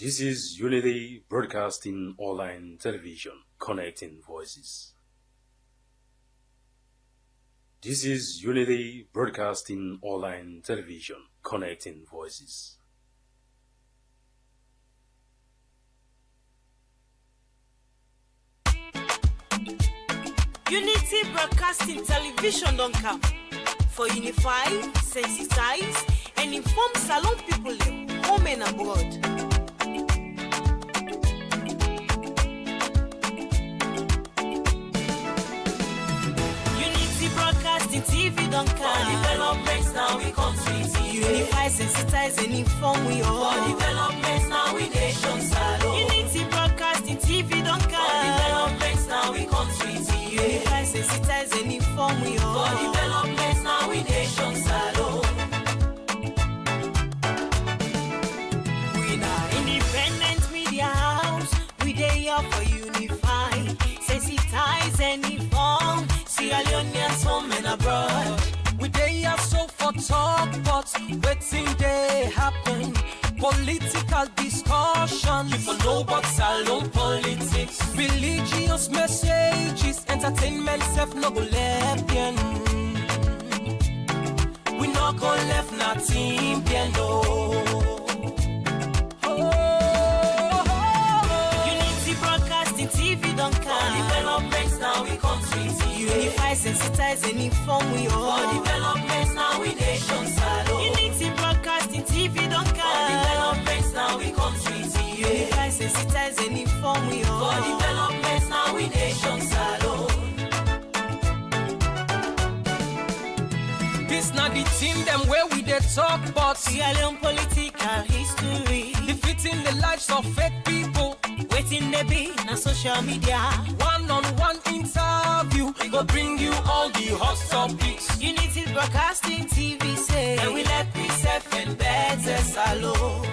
This is Unity Broadcasting Online Television, connecting voices. This is Unity Broadcasting Online Television, connecting voices. Unity Broadcasting Television don't come for unify, sensitize, and inform Salon people home and abroad. Unity Broadcasting TV don't come. For developments now we country TV. Unify, sensitize, and inform we all. For developments now we nation salon. Unity Broadcasting TV don't come. For developments now we country TV. Unify, sensitize, and inform we all. For developments now we nation salon. We now independent media house. We dey here for unify, sensitize, and inform. Sierra Leoneans home and abroad. We dey here so for talk, but wetin dey happen? Political discussion. You for know about salon politics. Religious messages, entertainment self no go left bien. We no go left nothing bien no. Unity Broadcasting TV don't For come. developments now we country TV. Unify, sensitize, and inform we For all. developments now we nation salon. Unity Broadcasting TV don't For come. developments now we country TV. Unify, sensitize, and inform we all. For developments now we nation salon. This na the team them where we dey talk, but Sierra Leone political history. defeating the lives of fake people. Waiting they be na social media. One-on-one interview, we go bring you all the hot topics. Unity Broadcasting TV say, And we let we self and better salon.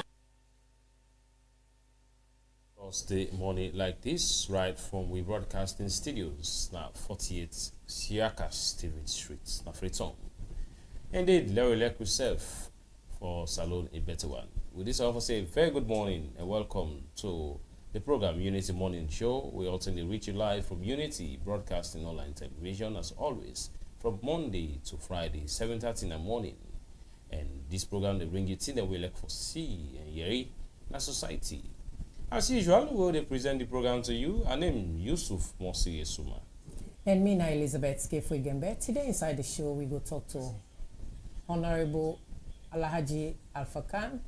Thursday morning like this, right from we broadcasting studios, now 48 Siaka Stephen Street, now Freetown. Indeed, Larry Lek yourself for Salon a better one. With this, I offer say very good morning and welcome to the program Unity Morning Show. We alternately reach you live from Unity Broadcasting Online Television as always from Monday to Friday, 7:30 in the morning. And this program they bring you things that we like for see and hear in society. As usual, we will present the program to you. I name Yusuf Mosi Esuma. And me now, Elizabeth Skefuigembe. Today inside the show, we go talk to Honorable Alhaji Alpha Khan,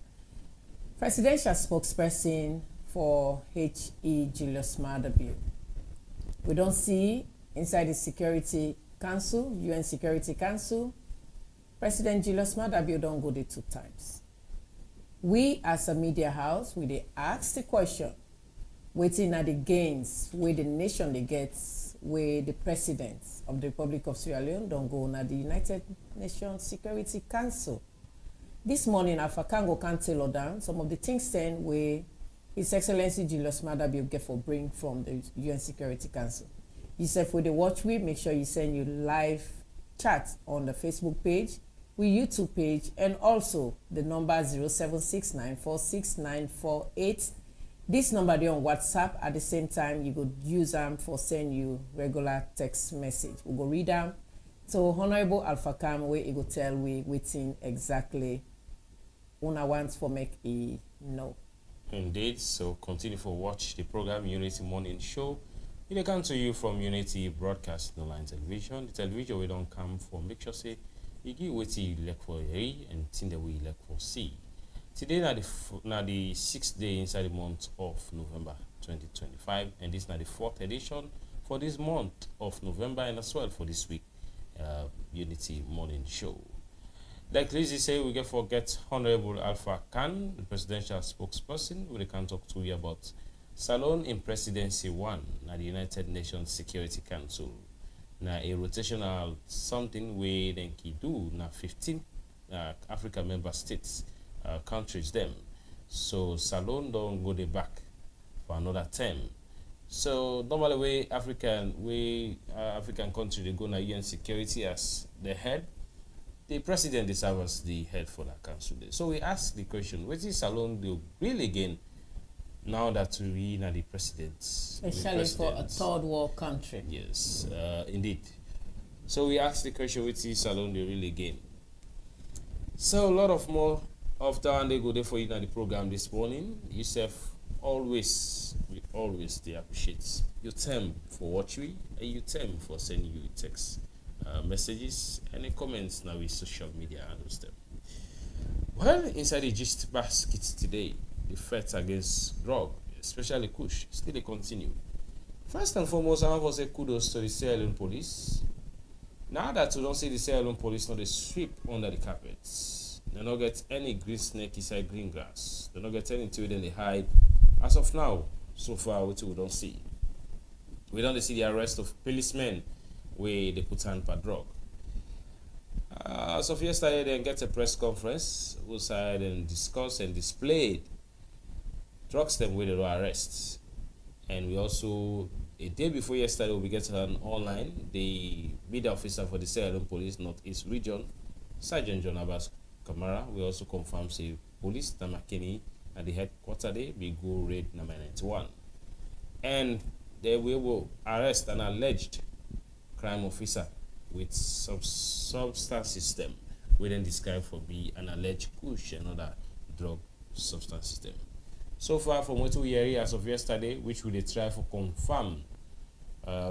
Presidential Spokesperson for H.E. Julius Maada Bio. We don't see inside the Security Council, UN Security Council, President Julius Maada Bio don't go there 2 times. We as a media house, we dey ask the question, waiting at the gains where the nation they get, where the president of the Republic of Sierra Leone don't go na the United Nations Security Council. This morning, Alpha Kango can tell down some of the things then where His Excellency Julius Maada Bio get for bring from the UN Security Council. You said for the watch we make sure you send you live chat on the Facebook page, we YouTube page, and also the number 0769469948. This number there on WhatsApp. At the same time, you could use them for send you regular text message. We go read them. So Honorable Alpha Khan, where you go tell we waiting exactly una wants for make a no. Indeed, so continue for watch the program Unity Morning Show. It come to you from Unity Broadcasting Online Television. The television we don't come for make sure say you give what you like for hear and thing that we like for see. Today na the 6th day inside the month of November 2025, and this na the 4th edition for this month of November and as well for this week Unity Morning Show. Like Lizzie say, we get Honorable Alpha Khan, the presidential spokesperson. We can talk to you about Salon in Presidency 1 na the United Nations Security Council. Na a rotational something we then can do na 15 Africa member states countries them. So Salon don't go the back for another term. So normally we African country they go na UN security as the head. The president is as the head for that council. So we ask the question, what is Salon do really again now that we are the president. Especially for a third world country. Yes, indeed. So we asked the question, which is Salon the real again. So a lot of more of that they go there for you in the program this morning. Yourself always they appreciate your time for watching and your time for sending you text messages and the comments now with social media handles them. Well, inside the gist basket today, the fight against drug, especially Kush, still they continue. First and foremost, I want to say kudos to the Sierra Leone police. Now that we don't see the Sierra Leone police, not they sweep under the carpets. They don't get any green snake inside green grass. They don't get anything within they hide. As of now, so far, we don't see. We don't see the arrest of policemen where they put hand per drug. As of yesterday, they get a press conference, we side and discuss and displayed drugs them where they were arrested. And we also, a day before yesterday, we get an online, the media officer for the Sierra Leone Police Northeast Region, Sergeant John Abbas Kamara, we also confirm say police Namakeni at the headquarters there, we go raid number 91. And they will arrest an alleged crime officer with substance system, we then describe for be an alleged Kush and other drug substance system. So far from what we hear as of yesterday, which we try for confirm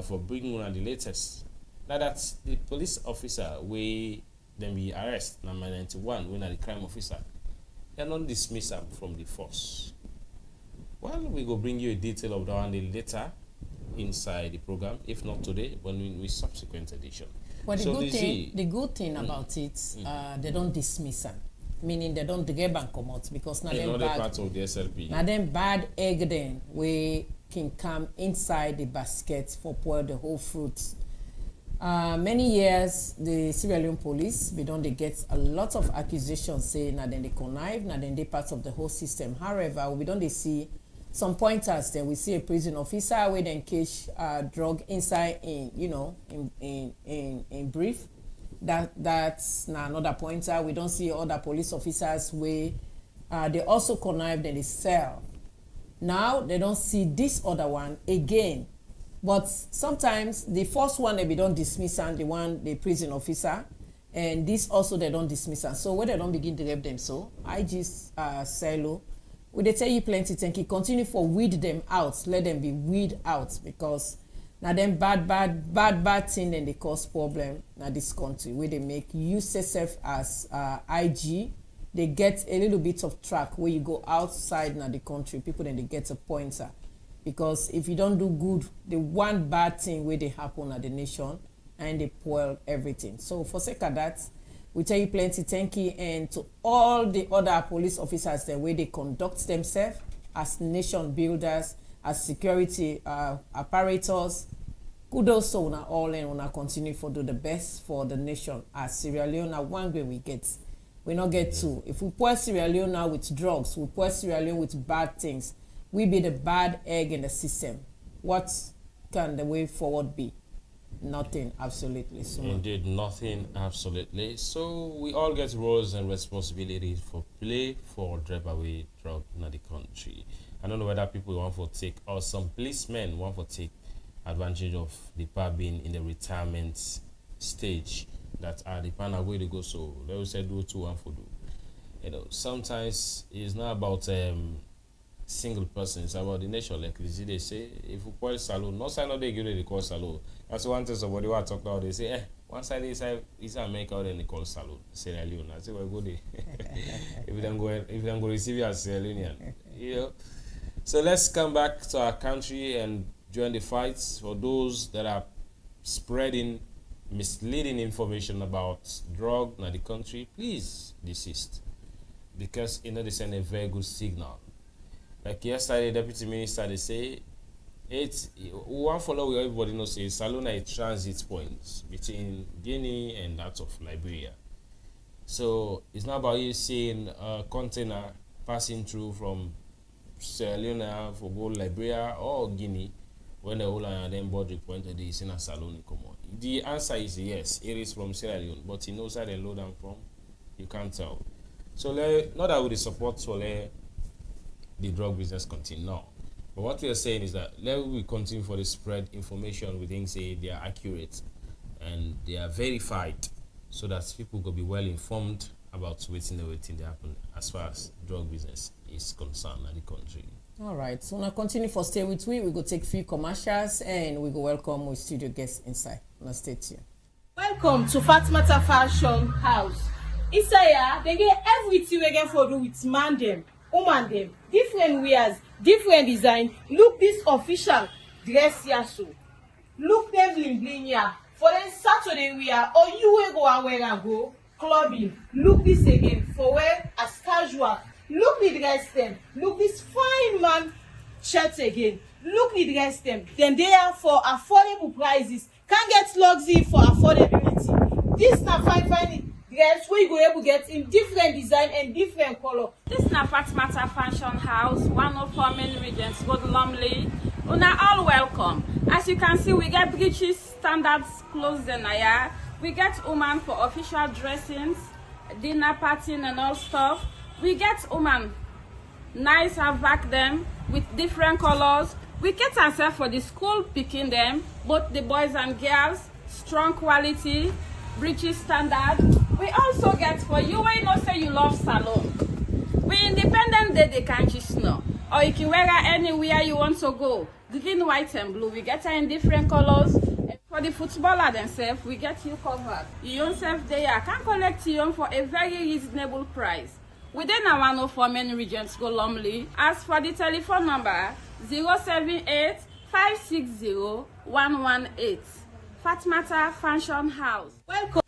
for bringing on the latest. Now that the police officer we then be arrest number 91 when the crime officer, they are not dismiss them from the force. Well, we go bring you a detail of that one later inside the program, if not today, but in we subsequent edition. Well, the good thing about it, they don't dismiss them, meaning they don't get and come out because now them bad part of the SLP. Now them bad egg then we can come inside the basket for pour the whole fruits. Many years the Sierra Leone police we don't they get a lot of accusations saying that then they connive, now then they part of the whole system. However, we don't they see some pointers then we see a prison officer where then catch drug inside in in brief. That's now another pointer. We don't see other police officers where they also connive then they sell. Now they don't see this other one again. But sometimes the first one they don't dismiss and the prison officer, and this also they don't dismiss and so when they don't begin to rape them so I just silo. Will they tell you plenty thank you continue for weed them out, let them be weed out because now them bad thing then they cause problem now this country where they make USSF as IG. They get a little bit of track where you go outside now the country, people then they get a pointer. Because if you don't do good, the one bad thing where they happen at the nation and they spoil everything. So for sake of that, we tell you plenty thank you and to all the other police officers the way they conduct themselves as nation builders, as security apparatus. Kudos to una all and una continue for do the best for the nation. As Sierra Leone, one way we get. We not get two. If we pour Sierra Leone now with drugs, we pour Sierra Leone with bad things. We be the bad egg in the system. What can the way forward be? Nothing, absolutely. So indeed, nothing, absolutely. So we all get roles and responsibilities for play for drive away drug in the country. I don't know whether people want to take or some policemen want to take advantage of the power being in the retirement stage that are the panel way to go. So they will say do two one for do. Sometimes it's not about single person, it's about the nation. Like they say, if you call salon, no sign of they give they call salon. That's one thing somebody want to talk about. They say, one side is America, then they call salon Sierra Leone. I say, well, go there. if you don't go receive you as Sierra Leonean. So let's come back to our country and join the fights for those that are spreading misleading information about drug in the country. Please desist, because they send a very good signal. Like yesterday, Deputy Minister, they say, one follow where everybody knows say Salona is transit points between Guinea and that of Liberia. So it's not about you seeing a container passing through from Sierra Leone for go Liberia or Guinea when the whole and then border point they is in a Salona come on. The answer is yes, it is from Sierra Leone, but he knows where they load them from. You can't tell. So not that with the support for the drug business continue now. But what we are saying is that let we continue for the spread information. We think say they are accurate and they are verified, so that people will be well informed about waiting they happen as far as drug business is concerned in the country. All right, so now continue for stay with we. We go take few commercials and we go welcome our studio guests inside. Now stay tuned. Welcome to Fatmata Fashion House. Inside here, they get everything we get for do with man them, woman them, different wears, different design. Look this official dress here so. Look them bling bling here. For then Saturday we are, or you will go and wear and go clubbing. Look this again for wear as casual. Look the dress them. Look this fine man shirts again. Look the dress them. Then they are for affordable prices. Can't get luxury for affordability. This na fine dress where you go able to get in different design and different color. This na Fatmata Fashion House, 104 Main Regents Road, Lumley. Una all welcome. As you can see, we get British standards clothes and here. We get woman for official dressings, dinner party and all stuff. We get woman nice and vac them with different colors. We get ourselves for the school picking them, both the boys and girls, strong quality, British standard. We also get for you when you know say you love salon. We independent day they can't just know. Or you can wear her anywhere you want to go. Green, white and blue. We get her in different colors. And for the footballer themselves, we get you covered. You yourself there can collect you for a very reasonable price. Within our 104 Main Regents go Lumley. As for the telephone number 078 560 118. Fatmata Fashion House. Welcome.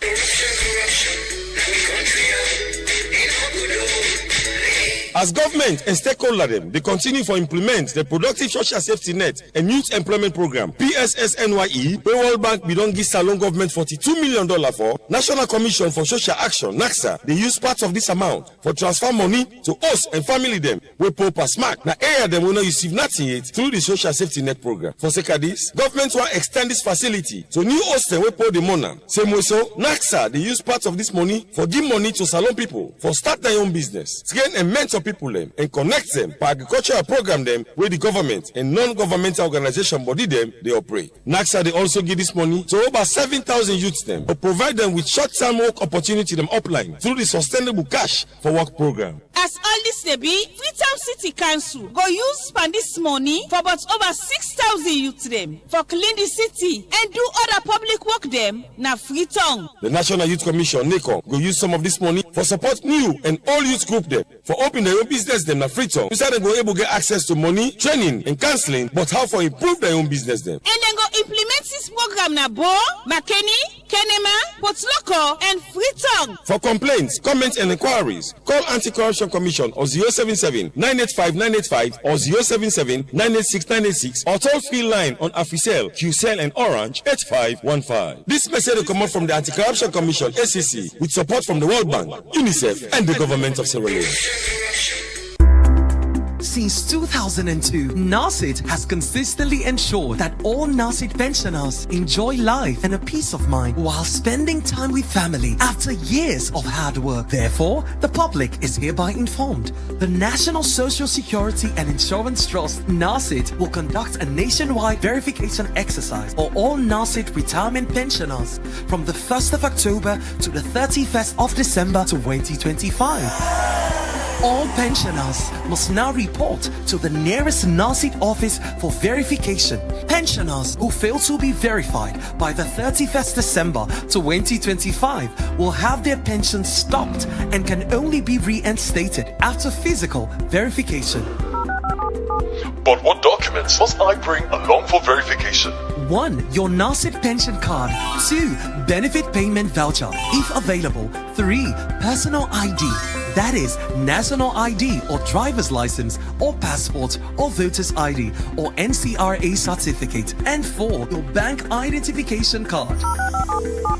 As government and stakeholder them, they continue to implement the Productive Social Safety Net and Youth Employment Program, PSSNYE, where World Bank be don't give Salon government $42 million for. National Commission for Social Action, NACSA, they use parts of this amount for transfer money to us and family them, where Pope smack. Now, area them will not receive nothing yet through the Social Safety Net Program. For sake of this, government will extend this facility to new hostel where Pope the money. Same way so, NACSA, they use parts of this money for give money to Salon people for start their own business, train and mentor people them and connect them for agricultural program them where the government and non-governmental organization body them they operate. NACSA they also give this money to over 7,000 youths them to provide them with short-term work opportunity them upline through the Sustainable Cash for Work program. As all this they be, Freetown City Council go use spend this money for about over 6,000 youths them for clean the city and do other public work them na Freetown. The National Youth Commission NACON go use some of this money for support new and all youth group them for open their own business them na Freetown. Instead they go able to get access to money, training and counseling, but how for improve their own business them. And then go implement this program na Bo, Makeni, Kenema, Port Loko and Freetown. For complaints, comments and inquiries, call Anti-Corruption Commission or 077-985-985 or 077-986-986 or toll-free line on Africell, QCell and Orange 8515. This message will come out from the Anti-Corruption Commission ACC with support from the World Bank, UNICEF and the government of Sierra Leone. Since 2002, NARSIT has consistently ensured that all NARSIT pensioners enjoy life and a peace of mind while spending time with family after years of hard work. Therefore, the public is hereby informed. The National Social Security and Insurance Trust, NARSIT, will conduct a nationwide verification exercise for all NARSIT retirement pensioners from the 1st of October to the 31st of December 2025. All pensioners must now report to the nearest NARSIT office for verification. Pensioners who fail to be verified by the 31st December 2025 will have their pensions stopped and can only be reinstated after physical verification. But what documents must I bring along for verification? 1. Your NARSIT pension card. 2. Benefit payment voucher, if available. 3. Personal ID. That is, national ID or driver's license or passport or voter's ID or NCRA certificate. And 4. Your bank identification card.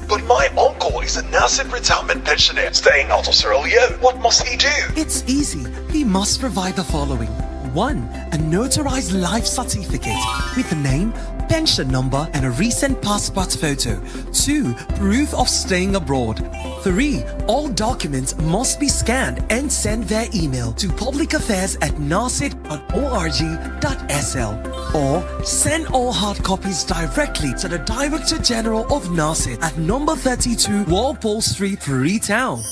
But my uncle is a NARSIT retirement pensioner staying out of Sierra Leone. What must he do? It's easy. He must provide the following. 1. A notarized life certificate with name, pension number and a recent passport photo. 2. Proof of staying abroad. 3. All documents must be scanned and sent via email to publicaffairs@narsit.org.sl or send all hard copies directly to the Director General of NARSIT at number 32 Walpole Street, Freetown.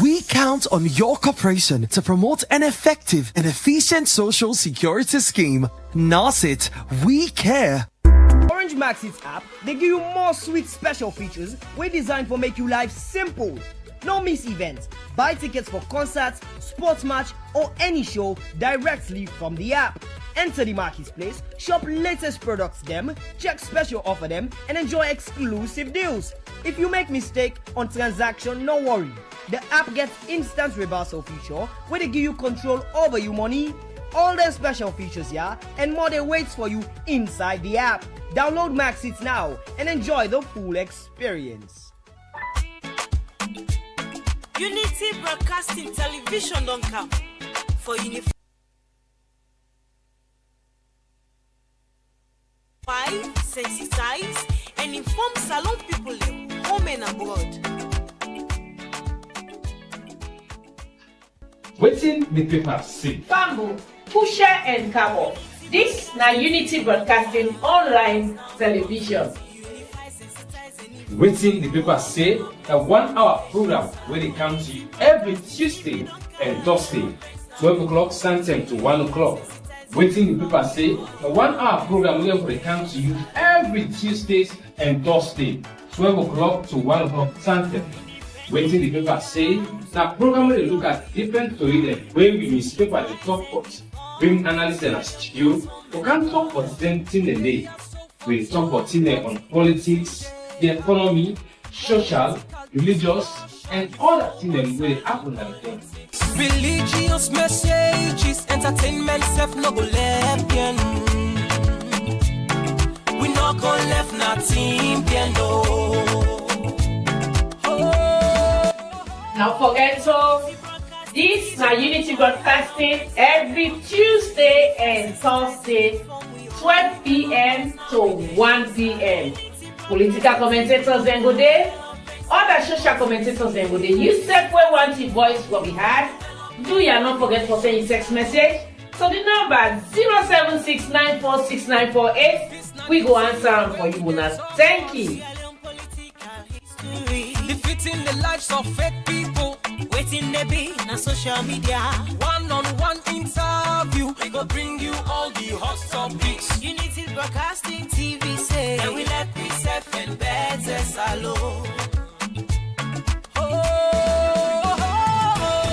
We count on your cooperation to promote an effective and efficient social security scheme. NARSIT, we care. Orange Maxit app, they give you more sweet special features we designed for make you life simple. No miss events. Buy tickets for concerts, sports match or any show directly from the app. Enter the marketplace, shop latest products them, check special offer them and enjoy exclusive deals. If you make mistake on transaction, no worry. The app gets instant reversal feature where they give you control over your money. All the special features, yeah, and more they waits for you inside the app. Download Maxit now and enjoy the full experience. Unity Broadcasting Television don't come for unify, sensitize, and inform Salon people home and abroad. Waiting the paper say. Bamboo, Pusher and Cabo. This na Unity Broadcasting Online Television. Waiting the paper say, a 1 hour program where they come to you every Tuesday and Thursday, 12 o'clock Sunday to 1 o'clock. Waiting the paper say, a 1 hour program where they come to you every Tuesdays and Thursday, 12 o'clock to 1 o'clock Sunday. Waiting the paper say, that program where they look at different stories where we newspaper the top pots, bring analysts in a studio, we can talk for 10 a day. We talk for 10 on politics, the economy, social, religious, and other things where they happen at the time. Religious messages, entertainment, self no go left, we no go left nothing, no. Now forget so, this na Unity Broadcasting every Tuesday and Thursday, 12 p.m. to 1 p.m. Political commentators then go there, other social commentators then go there. You step where want your voice will be heard. Do ya not forget to send your text message. So the number 076946948. We go answer them for you, Unas. Thank you. Defeating the lives of fake people. Waiting they be na social media. One-on-one interview. We go bring you all the hot topics. Unity Broadcasting TV say, and we let myself and better salo.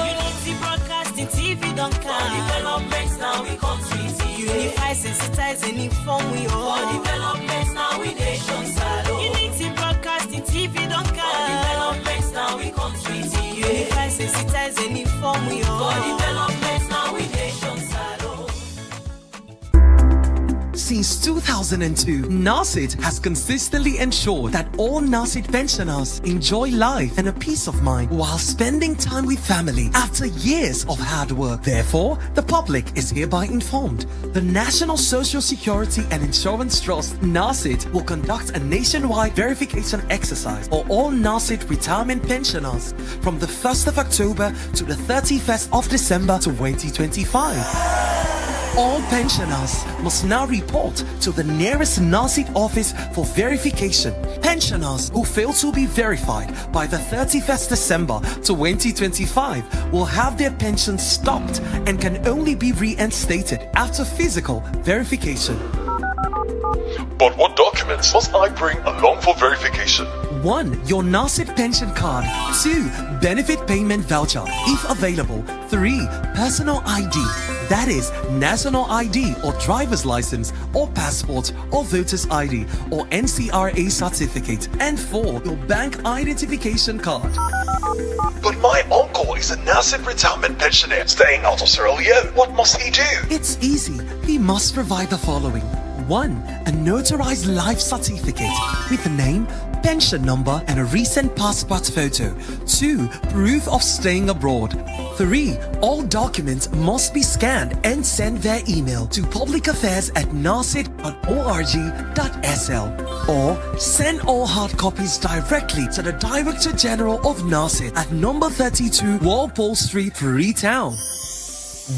Unity Broadcasting TV don't come. Developments now we country see. Unify, sensitize, and inform we all. Developments now we nation salo. Unity Broadcasting TV don't come. Developments now we country see. Unify, sensitize, and inform we all. Developments now we nation salo. Since 2002, NARSIT has consistently ensured that all NARSIT pensioners enjoy life and a peace of mind while spending time with family after years of hard work. Therefore, the public is hereby informed. The National Social Security and Insurance Trust, NARSIT, will conduct a nationwide verification exercise for all NARSIT retirement pensioners from the 1st of October to the 31st of December 2025. All pensioners must now report to the nearest NARSIT office for verification. Pensioners who fail to be verified by the 31st December 2025 will have their pensions stopped and can only be reinstated after physical verification. But what documents must I bring along for verification? 1. Your NARSIT pension card. 2. Benefit payment voucher, if available. 3. Personal ID. That is, national ID or driver's license or passport or voter's ID or NCRA certificate. And 4. Your bank identification card. But my uncle is a NARSIT retirement pensioner staying out of Sierra Leone. What must he do? It's easy. He must provide the following. 1. A notarized life certificate with the name, pension number, and a recent passport photo. 2. Proof of staying abroad. 3. All documents must be scanned and sent via email to publicaffairs@narsit.org.sl, or send all hard copies directly to the Director General of NARSIT at number 32 Walpole Street, Freetown.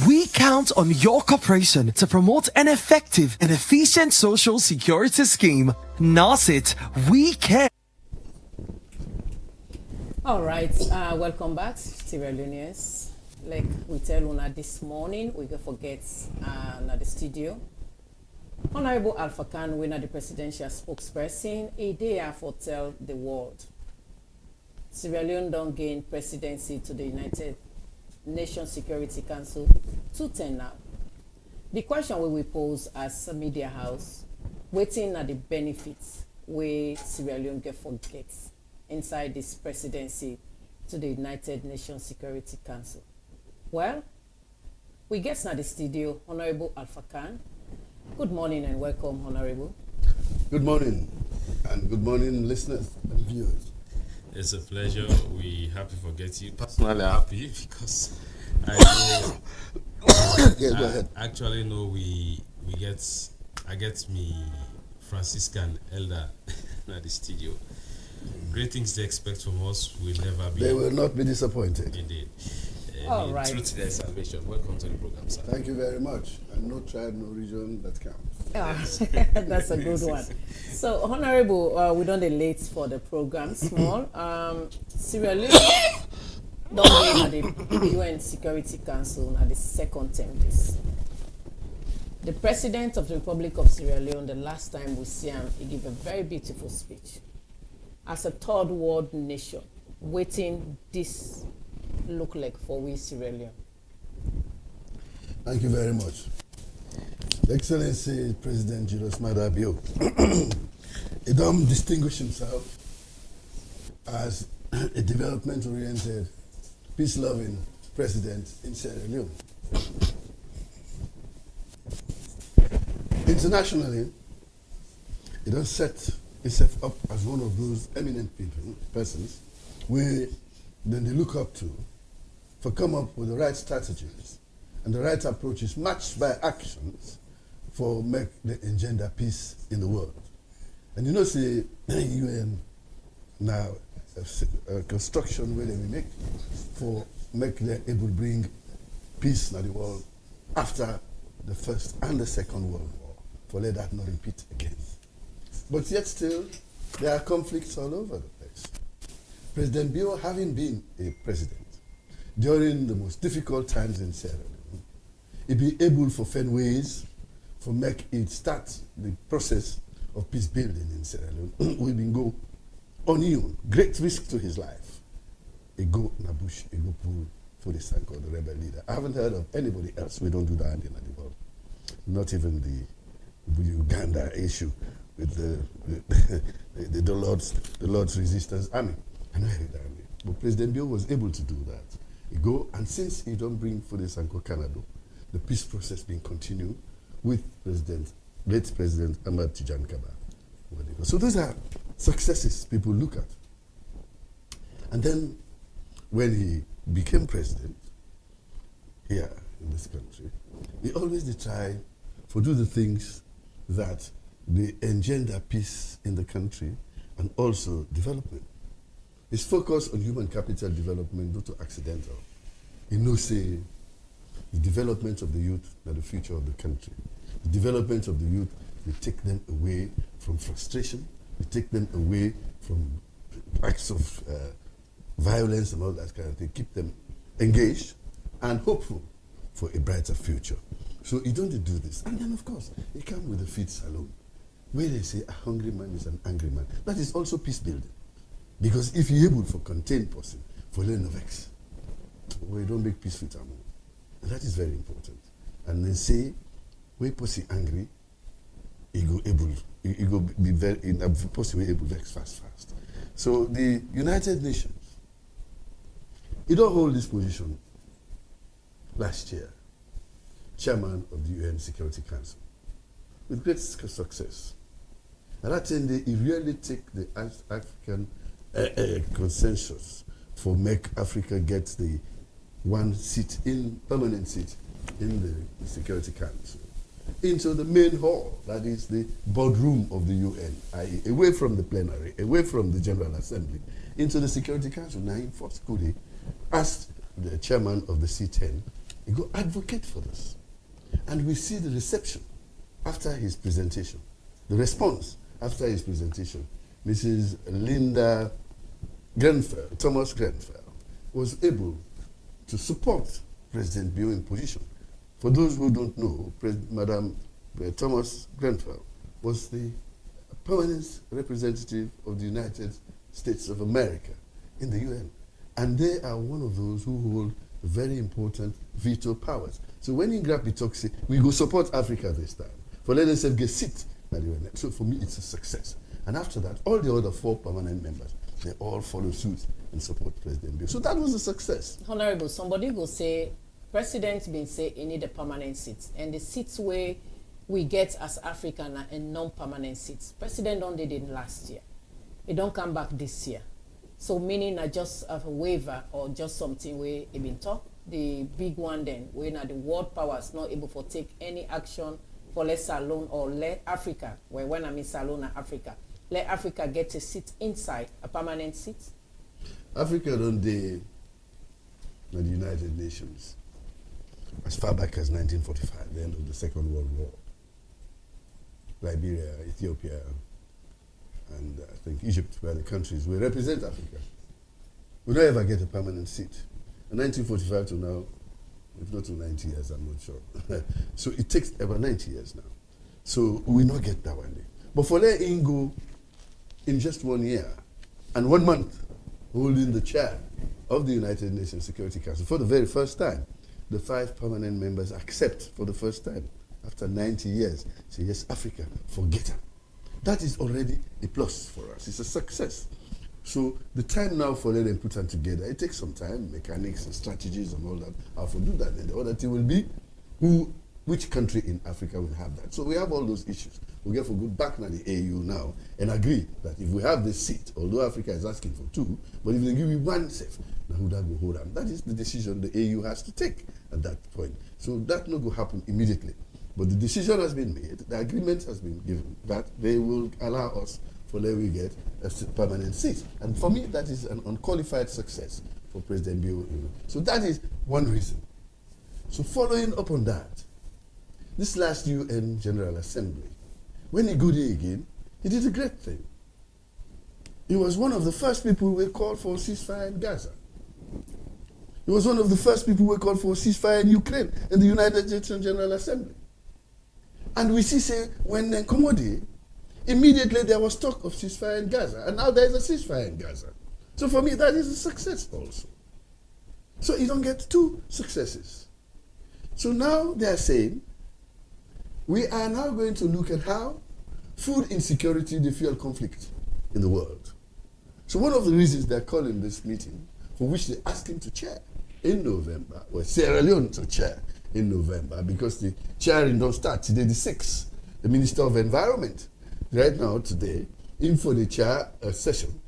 We count on your cooperation to promote an effective and efficient social security scheme. NARSIT, we care. All right, welcome back, Sierra Leoneans. Like we tell Una this morning, we go forget at the studio. Honorable Alpha Khan, winner the presidential spokesperson, a day for tell the world. Sierra Leone don't gain presidency to the United Nations Security Council 210 now. The question we will pose as a media house, waiting at the benefits where Sierra Leone get forgets inside this presidency to the United Nations Security Council. Well, we get now the studio, Honorable Alpha Khan. Good morning and welcome, Honorable. Good morning, and good morning, listeners and viewers. It's a pleasure. We happy to get you. Personally, happy because I know. Yes, go ahead. Actually, no, I get me Franciscan elder at the studio. Great things they expect from us will never be. They will not be disappointed. Indeed. All right. Truth, their salvation. Welcome to the program, sir. Thank you very much. And no tribe, no region that counts. That's a good one. So, Honorable, we don't late for the program. Small. Sierra Leone don't win at the UN Security Council at the second term. The President of the Republic of Sierra Leone, the last time we see him, he gave a very beautiful speech. As a third world nation, waiting this look like for we Sierra Leone. Thank you very much. Excellency President Julius Maada Bio, he don't distinguish himself as a development-oriented, peace-loving president in Sierra Leone. Internationally, he does set himself up as one of those eminent persons where then they look up to for come up with the right strategies and the right approaches matched by actions for make the engender peace in the world. And you know, see, UN now construction where they will make for make them able to bring peace in the world after the First and the Second World War, for let that not repeat again. But yet still, there are conflicts all over the place. President Bio, having been a president during the most difficult times in Sierra Leone, he be able for find ways for make it start the process of peace building in Sierra Leone. We been go on you, great risk to his life. He go in a bush, he go pull for the Sanko, the rebel leader. I haven't heard of anybody else. We don't do that in the world. Not even the Uganda issue with the Lord's Resistance Army. I know that. But President Bio was able to do that. He go, and since he don't bring for the Sanko Canada, the peace process being continued with late President Ahmad Tijan Kaba. So those are successes people look at. And then when he became president here in this country, he always did try to do the things that they engender peace in the country and also development. His focus on human capital development not to accidental. He knows say the development of the youth are the future of the country. The development of the youth will take them away from frustration, will take them away from acts of violence and all that kind of thing, keep them engaged and hopeful for a brighter future. So he don't do this. And then of course, he comes with the feed salon, where they say a hungry man is an angry man. That is also peace building. Because if you're able to contain person, for learn of X, we don't make peace with them. And that is very important. And then say, where pussy angry, he go be very in a pussy way able to vex fast. So the United Nations, he don't hold this position last year, chairman of the UN Security Council, with great success. And that thing, they really take the African consensus for make Africa get the one seat permanent seat in the Security Council into the main hall, that is the boardroom of the UN, i.e. away from the plenary, away from the General Assembly, into the Security Council. Now, in Fort Kudi asked the chairman of the C10, he go advocate for this. And we see the reception after his presentation, the response after his presentation. Mrs. Linda Grenfell, Thomas Grenfell, was able to support President Bio in position. For those who don't know, Madam Thomas Grenfell was the permanent representative of the United States of America in the UN. And they are one of those who hold very important veto powers. So when you grab the talk, say, we go support Africa this time. For let us get seat at the UN. So for me, it's a success. And after that, all the other 4 permanent members, they all follow suit and support President Bio. So that was a success. Honorable, somebody will say, President been say he need a permanent seat. And the seats where we get as African are non-permanent seats. President don't did it last year. It don't come back this year. So meaning not just a waiver or just something where it been talked. The big one then, where now the world powers not able to take any action for let Salone or let Africa, where when I mean Salone and Africa, let Africa get a seat inside, a permanent seat? Africa don't they the United Nations as far back as 1945, the end of the Second World War. Liberia, Ethiopia, and I think Egypt were the countries where represent Africa. We don't ever get a permanent seat. In 1945 to now, if not to 90 years, I'm not sure. So it takes about 90 years now. So we not get that one day. But for let him go in just 1 year and 1 month holding the chair of the United Nations Security Council for the very first time, the 5 permanent members accept for the first time after 90 years, say, yes, Africa, forget her. That is already a plus for us. It's a success. So the time now for them put them together, it takes some time, mechanics and strategies and all that. How to do that? And the other thing will be which country in Africa will have that. So we have all those issues. We have to go back to the AU now and agree that if we have this seat, although Africa is asking for 2, but if they give you 1 safe, now who that will hold on? That is the decision the AU has to take at that point. So that not going to happen immediately. But the decision has been made, the agreement has been given that they will allow us for let we get a permanent seat. And for me, that is an unqualified success for President Bio. So that is one reason. So following up on that, this last UN General Assembly, when he go there again, he did a great thing. He was one of the first people who called for a ceasefire in Gaza. He was one of the first people who called for a ceasefire in Ukraine in the United Nations General Assembly. And we see, say, when Komodi, immediately there was talk of ceasefire in Gaza, and now there is a ceasefire in Gaza. So for me, that is a success also. So you don't get 2 successes. So now they are saying, we are now going to look at how food insecurity, the fuel conflict in the world. So one of the reasons they're calling this meeting, for which they asked him to chair in November, or Sierra Leone to chair in November, because the chairing don't start today, the 6th. The Minister of Environment, right now, today, in for the chair session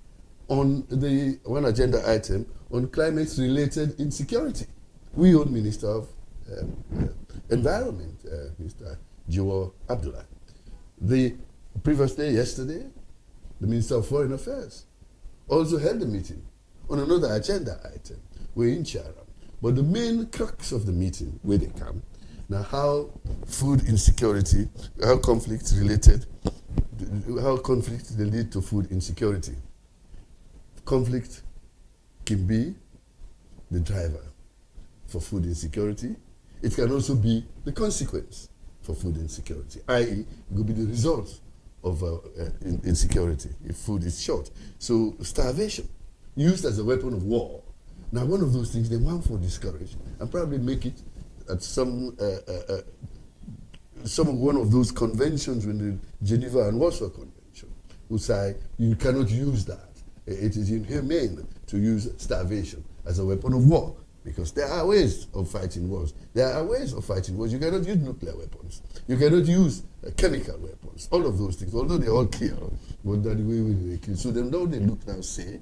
on the one agenda item on climate-related insecurity. We own Minister of Environment, Mr. Jiwo Abdullah. The previous day, yesterday, the Minister of Foreign Affairs also held a meeting on another agenda item. We're in Charam. But the main crux of the meeting, where they come, now how food insecurity, how conflict lead to food insecurity. Conflict can be the driver for food insecurity. It can also be the consequence for food insecurity, i.e. it will be the result of insecurity if food is short. So starvation, used as a weapon of war. Now one of those things they want to discourage and probably make it at some one of those conventions in the Geneva and Warsaw Convention who say you cannot use that. It is inhumane to use starvation as a weapon of war. Because there are ways of fighting wars. There are ways of fighting wars. You cannot use nuclear weapons. You cannot use chemical weapons. All of those things, although they all kill, but that the way they kill. So they look now say,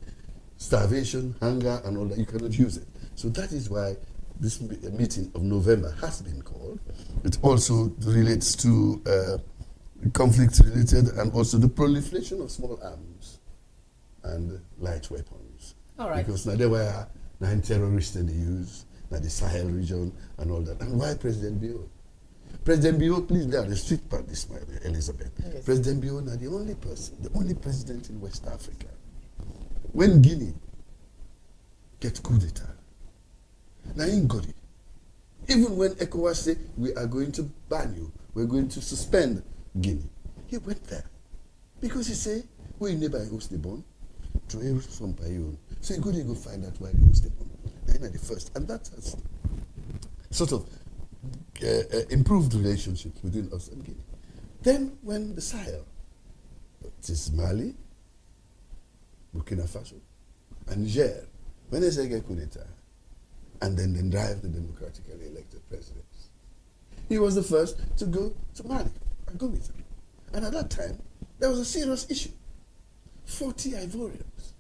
starvation, hunger, and all that, you cannot use it. So that is why this meeting of November has been called. It also relates to conflict related and also the proliferation of small arms and light weapons. All right. Because now there were 9 terrorists in the use, now the Sahel region and all that. And why President Bio? President Bio, please, there the street part, this Elizabeth. Yes. President Bio now the only person, the only president in West Africa. When Guinea get coup d'etat, now in Godi, even when ECOWAS say we are going to ban you, we're going to suspend Guinea, he went there because he say we never host the bond to from Payon. So he go find out why they host the bond. Then the first, and that has sort of improved relationships between us and Guinea. Then when the Sahel, it is Mali, Burkina Faso, and Niger, when they say get coup d'etat, and then drive the democratically elected presidents. He was the first to go to Mali and go with them. And at that time, there was a serious issue. 40 Ivorians.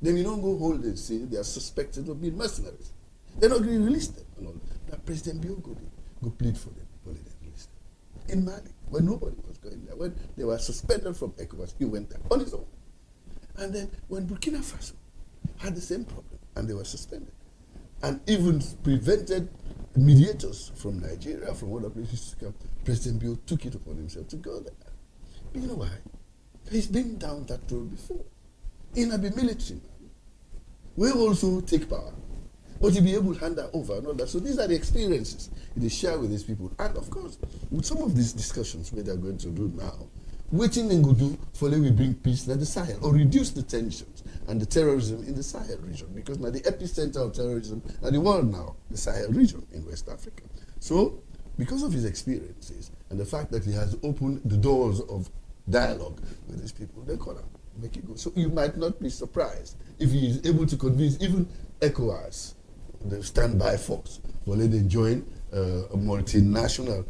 Then you don't go hold them, say they are suspected of being mercenaries. They're not going to release them. And all that. Now President Bio go plead for them, but they didn't release them. In Mali, when nobody was going there, when they were suspended from ECOWAS, he went there on his own. And then when Burkina Faso had the same problem, and they were suspended, and even prevented mediators from Nigeria, from other places to come, President Bio took it upon himself to go there. But you know why? He's been down that road before. In a military man, we also take power, but he'll be able to hand that over and all that. So these are the experiences he share with these people. And of course, with some of these discussions where they're going to do now, waiting and go do for we bring peace in the Sahel or reduce the tensions and the terrorism in the Sahel region, because now the epicenter of terrorism in the world now, the Sahel region in West Africa. So, because of his experiences and the fact that he has opened the doors of dialogue with these people, they call him, make it go. So you might not be surprised if he is able to convince even ECOWAS, the standby force, for letting them join a multinational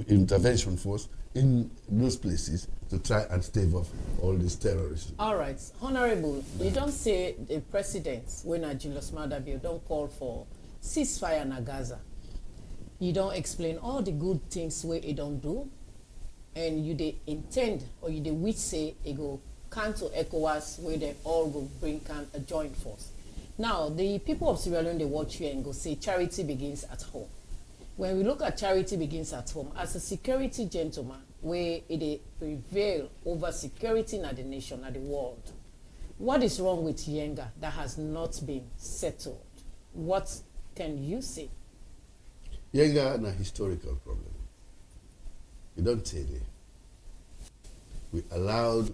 intervention force in those places to try and stave off all this terrorism. All right. Honorable, you don't say the president, when Julius Maada Bio, don't call for ceasefire in Gaza. You don't explain all the good things where it don't do, and you they intend, or you they wish say, it go cancel ECOWAS, where they all go bring a joint force. Now, the people of Sierra Leone, they watch you and go say, charity begins at home. When we look at charity begins at home, as a security gentleman, where it prevail over security in the nation, in the world, what is wrong with Yenga that has not been settled? What can you say? Yenga is a historical problem. You don't say that. We allowed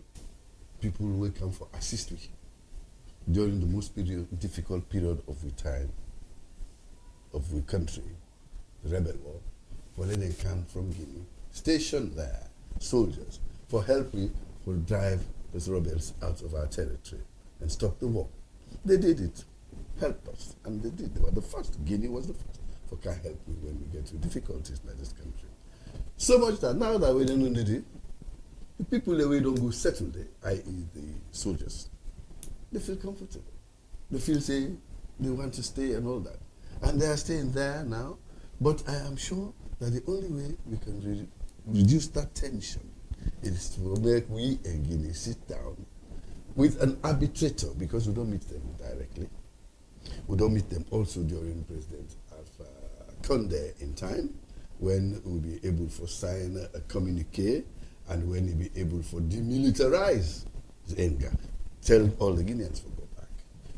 people who come for assistance during the most difficult period of the time of the country, the rebel war, for letting them come from Guinea, stationed there, soldiers, for helping to drive those rebels out of our territory and stop the war. They did it, helped us, and they did. They were the first. Guinea was the first. For can help me when we get to difficulties in this country. So much that now that we don't need it, the people that we don't go settle there, i.e. the soldiers, they feel comfortable. They feel say they want to stay and all that. And they are staying there now. But I am sure that the only way we can reduce that tension is to make we and Guinea sit down with an arbitrator, because we don't meet them directly. We don't meet them also during President Alpha Conde in time, when we'll be able to sign a communique and when we'll be able to demilitarize Yenga. Tell all the Guineans to go back.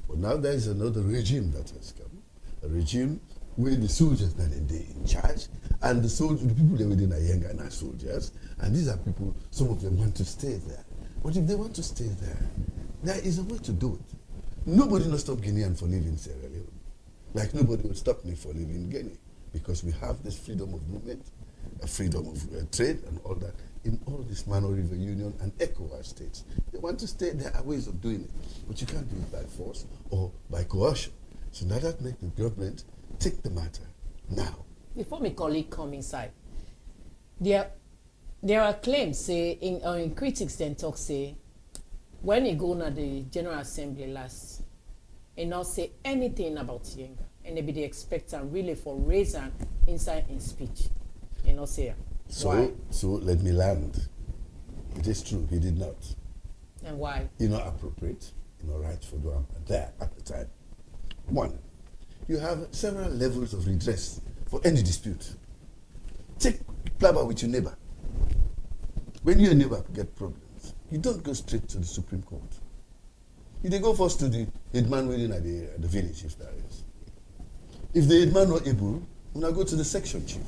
But now there is another regime that has come, a regime where the soldiers that are in charge, and the people that were in Yenga are not soldiers, and these are people, some of them want to stay there. But if they want to stay there, there is a way to do it. Nobody will stop Guinean for living Sierra Leone. Like nobody will stop me for living Guinea, because we have this freedom of movement, a freedom of trade and all that in all this Mano River Union and ECOWAS states. They want to stay, there are ways of doing it, but you can't do it by force or by coercion. So now that make the government take the matter now. Before my colleague come inside, there are claims say in critics then talk say when he go to the General Assembly last and not say anything about Yenga and they be the expect and really for raising inside in speech and not say why. So let me land. It is true, he did not. And why? It's not appropriate, right for them there at the time. One, you have several levels of redress for any dispute. Take plabber with your neighbor. When your neighbor get problems, you don't go straight to the Supreme Court. You they go first to the headman within at the village if there is. If the headman not able, you now go to the section chief.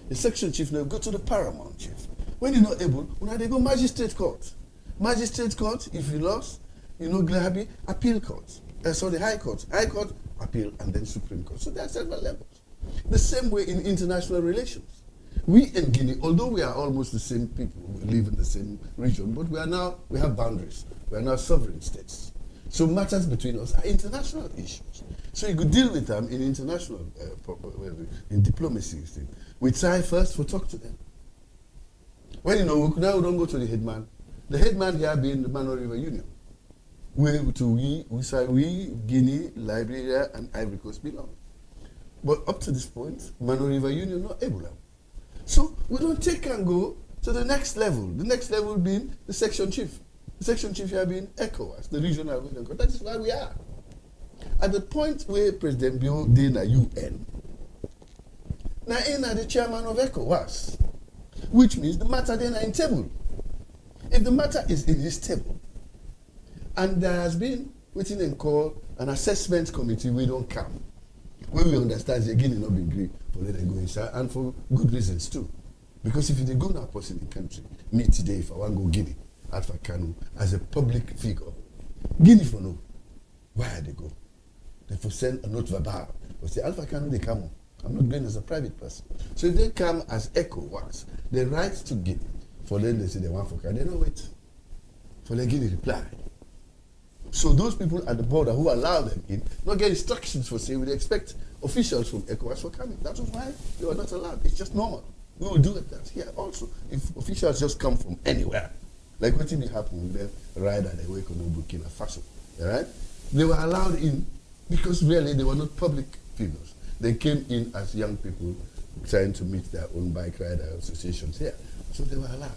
The section chief now go to the paramount chief. When you're not able, you now they go magistrate court. Magistrate court, if you lost, you know, Glahabi, appeal court. The High Court. High Court, appeal, and then Supreme Court. So there are several levels. The same way in international relations. We in Guinea, although we are almost the same people, we live in the same region, but we have boundaries. We are now sovereign states. So matters between us are international issues. So you could deal with them in international, in diplomacy. We try first for talk to them. When now we don't go to the headman. The headman here being the Mano River Union. We, Guinea, Liberia, and Ivory Coast belong. But up to this point, Mano River Union not able to. So we don't take and go to the next level. The next level being the section chief. The section chief here being ECOWAS, the regional government. That is where we are. At the point where President Bio did a UN, now in the chairman of ECOWAS, which means the matter then are in table. If the matter is in his table, and there has been what they call an assessment committee, we don't come. When we understand the Guinea not be agree for let them go inside, and for good reasons too. Because if you go now person in the country, me today, if I want to go Guinea, Alpha Kanu, as a public figure, Guinea for no, where they go? They for send a note verbal. But say Alpha Kanu, they come on. I'm not going as a private person. So if they come as ECOWAS, the right to Guinea, for them they say they want for Kanu, they don't wait. For the Guinea reply. So those people at the border who allow them in, not get instructions for saying we expect officials from ECOWAS for coming. That was why they were not allowed. It's just normal. We will do it that here also. If officials just come from anywhere, like what did happen with them right at the wake of Burkina Faso, all right? They were allowed in because really they were not public figures. They came in as young people trying to meet their own bike rider associations here. So they were allowed.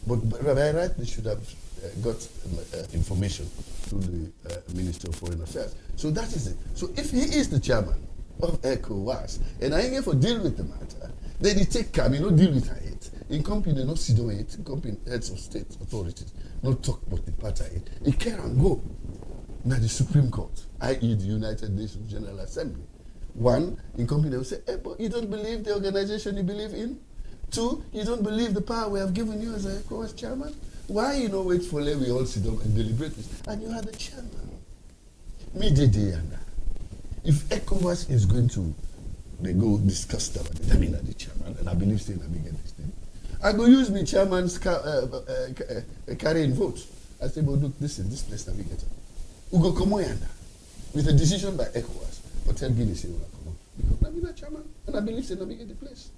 But by right, they should have got information through the Minister of Foreign Affairs. So that is it. So if he is the chairman of ECOWAS, and I ain't here for deal with the matter, then he take care, you know, deal with it. In company, not sit on it, in company, heads of state authorities, not talk about the party. He can go. Now the Supreme Court, i.e. the United Nations General Assembly. One, in company, they will say, hey, but you don't believe the organization you believe in? Two, you don't believe the power we have given you as a ECOWAS chairman? Why you know wait for we all sit down and deliberate this? And you are the chairman. Me, if ECOWAS is going to they go discuss that, I mean, the chairman, and I believe saying I get this thing. I go use me chairman's carrying vote. I say, but look, this is this place navigator. We go come on with a decision by ECOWAS, but tell Guinea say we come on. Because I'm the chairman, and I believe say navigate the place.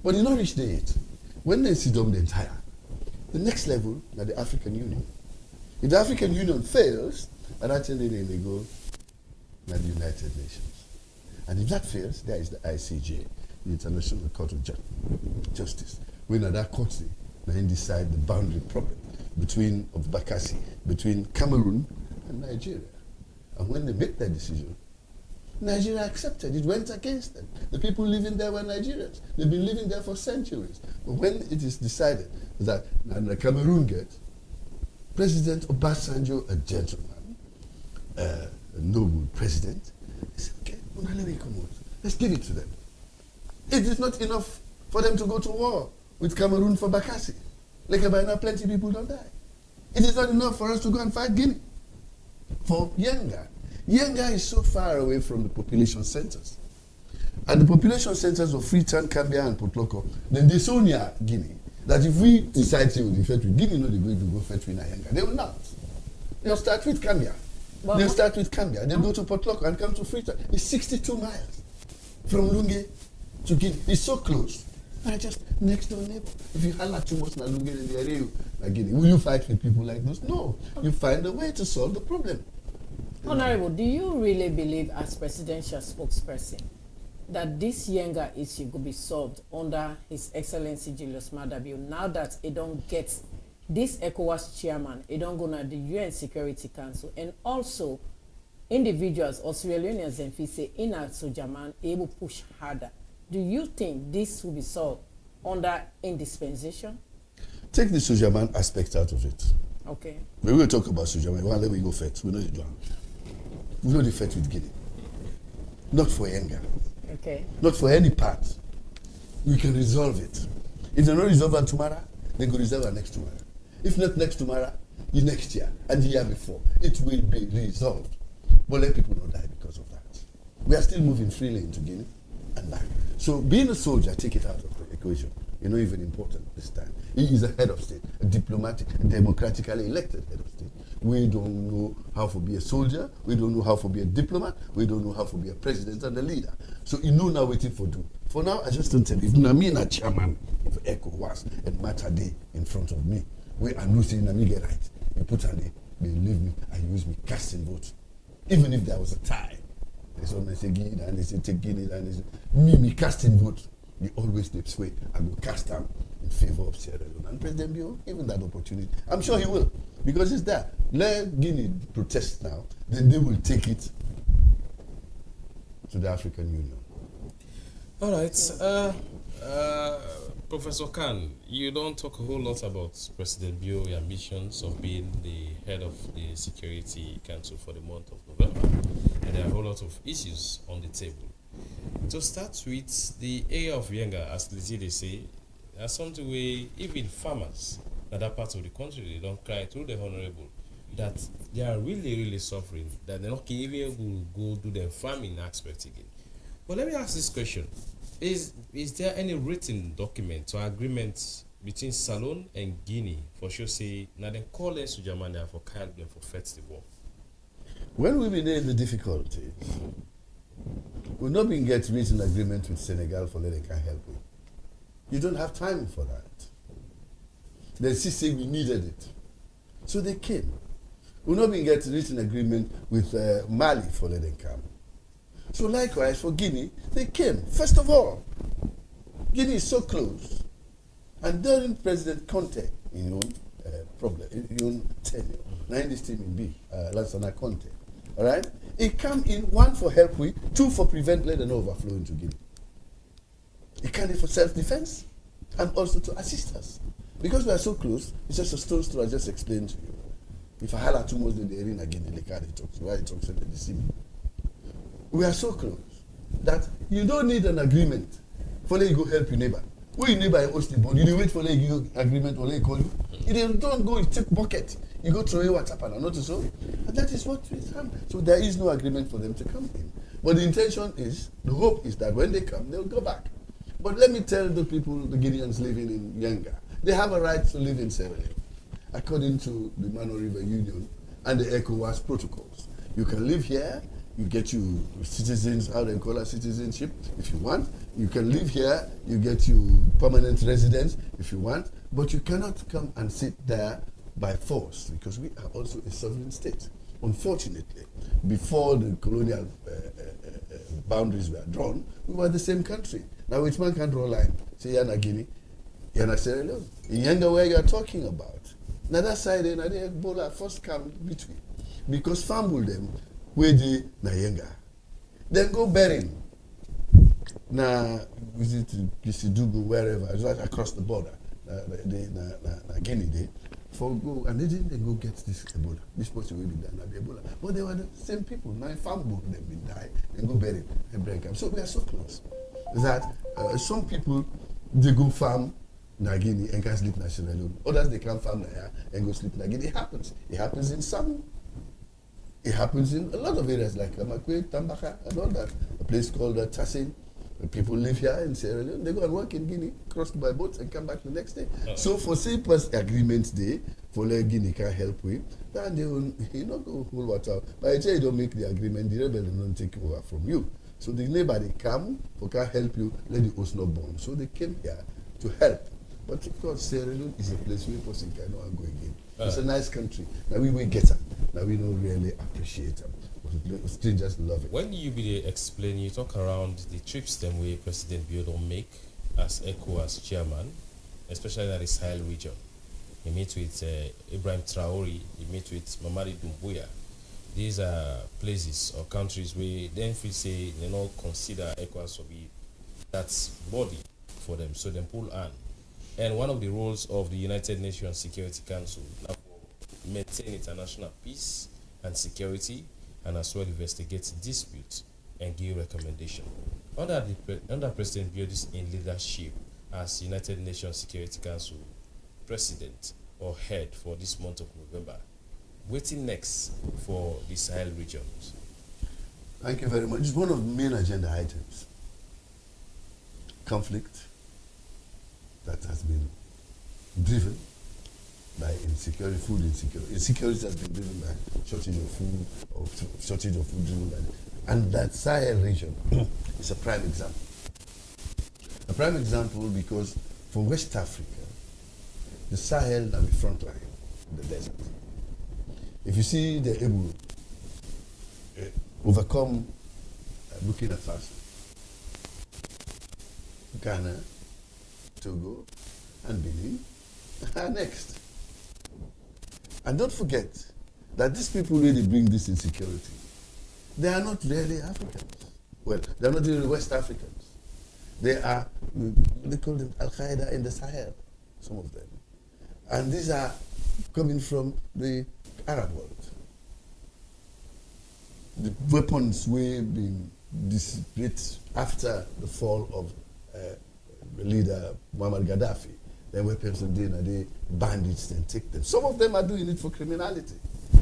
But you not reach there yet. When they sit down the entire, the next level, now the African Union. If the African Union fails, and actually they go to the United Nations. And if that fails, there is the ICJ, the International Court of Justice. When at that court, they decide the boundary problem between Cameroon and Nigeria. And when they make that decision, Nigeria accepted. It went against them. The people living there were Nigerians. They've been living there for centuries. But when it is decided that the Cameroon gets President Obasanjo, a gentleman, a noble president, he said, okay, let's give it to them. It is not enough for them to go to war with Cameroon for Bakassi. Like by now, plenty of people don't die. It is not enough for us to go and fight Guinea for Yenga. Yenga is so far away from the population centers. And the population centers of Freetown, Cambia, and Potloko, then they so near Guinea that if we decide to fight with Guinea, no, they're going to go fight with Yenga. They will not. They'll start with Cambia. Well, They start with Kambia, they go to Port Loko and come to Freetown. It's 62 miles from Lunge to Guinea. It's so close. I just next door neighbor. If you holler too much na Lunge in the area, Guinea, will you fight with people like this? No. You find a way to solve the problem. Honorable, do you really believe, as presidential spokesperson, that this Yenga issue could be solved under His Excellency Julius Maada Bio now that it don't get this ECOWAS chairman, it don't go to the UN Security Council, and also individuals or Sierra Leoneans and say in a Sojaman able push harder? Do you think this will be solved under indispensation? Take the Sojaman aspect out of it. Okay. We will talk about Sojaman. Well, let me go first. We know the plan. We know the fight with Guinea. Not for Yenga. Okay. Not for any part. We can resolve it. If they don't resolve it tomorrow, they go resolve it next tomorrow. If not next tomorrow, the next year and the year before, it will be resolved. But let people not die because of that. We are still moving freely into Guinea and back. So being a soldier, take it out of the equation. You're not even important this time. He is a head of state, a diplomatic, democratically elected head of state. We don't know how to be a soldier. We don't know how to be a diplomat. We don't know how to be a president and a leader. So you know now waiting for do. For now, I just don't tell you. If Nami na chairman of ECOWAS and Matter Day in front of me, we are not saying Nami get right. You put on the, they leave me and use me casting votes. Even if there was a tie. They saw me say Guinea and they say take Guinea and they say me casting votes. They always they sway and will cast them in favor of Sierra Leone. And President Bio, given that opportunity, I'm sure he will, because it's there. Let Guinea protest now, then they will take it to the African Union. All right. Professor Khan, you don't talk a whole lot about President Bio's ambitions of being the head of the Security Council for the month of November. And there are a whole lot of issues on the table. To start with, the area of Yenga, as they say, are something where even farmers in that part of the country, they don't cry through the honorable that they are really, really suffering, that they're not even able to go do their farming aspect again. But let me ask this question. Is there any written document or agreement between Salone and Guinea for sure say now they call them Sujamania for help them for fight the war? When we've been in the difficulties, we've not been get written agreement with Senegal for letting can help with. You don't have time for that. They say we needed it. So they came. We've not been get written agreement with Mali for letting come. So likewise for Guinea, they came. First of all, Guinea is so close. And during President Conte, tenure, now in this team in B, Lansana Conte, all right? It come in, one for help with, two for prevent lead and overflow into Guinea. It came in for self-defense and also to assist us. Because we are so close, it's just a stone's throw I just explained to you. If I holler too much, then they in again, they can't talk. Why it talks, they see me. We are so close that you don't need an agreement for let you go help your neighbor. Who your neighbor host the body, you wait for let you go agreement or let you call you. You don't go, you take bucket. You go throw your WhatsApp and not so. And that is what is happening. So there is no agreement for them to come in. But the intention is, the hope is that when they come, they'll go back. But let me tell the people, the Guineans living in Yenga, they have a right to live in Sierra Leone, according to the Mano River Union and the ECOWAS protocols. You can live here, you get you citizens, how they call it, citizenship, if you want. You can live here, you get you permanent residence, if you want. But you cannot come and sit there by force, because we are also a sovereign state. Unfortunately, before the colonial boundaries were drawn, we were the same country. Now, which man can draw a line? Say, Yana Guinea, Yana Sierra Leone. In Yenga, where you are talking about. Now, that side, the Ebola first come between. Because famble them, where they na Yenga. Then go burying. Na visit Kisidugu, wherever, right across the border. Na Guinea, they for go, and they didn't go get this Ebola. This person will be done at the Ebola. But they were the same people. Now, famble them been die and go bury and break them. So we are so close that some people, they go farm na Guinea and can sleep na Sierra Leone. Others, they can farm na here and go sleep na Guinea. It happens. It happens in some. It happens in a lot of areas like Amakwe, Tambaka, and all that. A place called Tassin. People live here in Sierra Leone. They go and work in Guinea, cross by boats, and come back the next day. So for simple agreement day, for Guinea can help with, then they will go whole water. By the time you don't make the agreement, the rebel will not take over from you. So the neighbor they come, for can help you, let the host not born. So they came here to help. But because Sierra Leone is a place where person cannot go again. It's a nice country. Now we will get them. Now we don't really appreciate them. Strangers love it. When you be explain, you talk around the trips them way President Bio don't make as ECOWAS chairman, especially in the Sahel region. He meet with Ibrahim Traore, he meet with Mamadi Doumbouya. These are places or countries where they feel say they don't consider ECOWAS to be that body for them, so they pull on. And one of the roles of the United Nations Security Council now for maintain international peace and security, and as well investigate disputes and give recommendation. Under President Biodis in leadership as United Nations Security Council President or head for this month of November, waiting next for the Sahel regions? Thank you very much. It's one of the main agenda items. Conflict that has been driven by insecurity, food insecurity. Insecurity has been driven by shortage of food, or shortage of food driven by, and that Sahel region is a prime example. A prime example because for West Africa, the Sahel are the front line, the desert. If you see they're able to overcome Burkina Faso, Ghana, Togo, and Benin are next. And don't forget that these people really bring this insecurity. They are not really Africans. Well, they are not really West Africans. They are, they call them Al-Qaeda in the Sahel, some of them. And these are coming from the Arab world. The weapons were being dissipated after the fall of the leader Muammar Gaddafi. Their weapons and they bandits and take them. Some of them are doing it for criminality.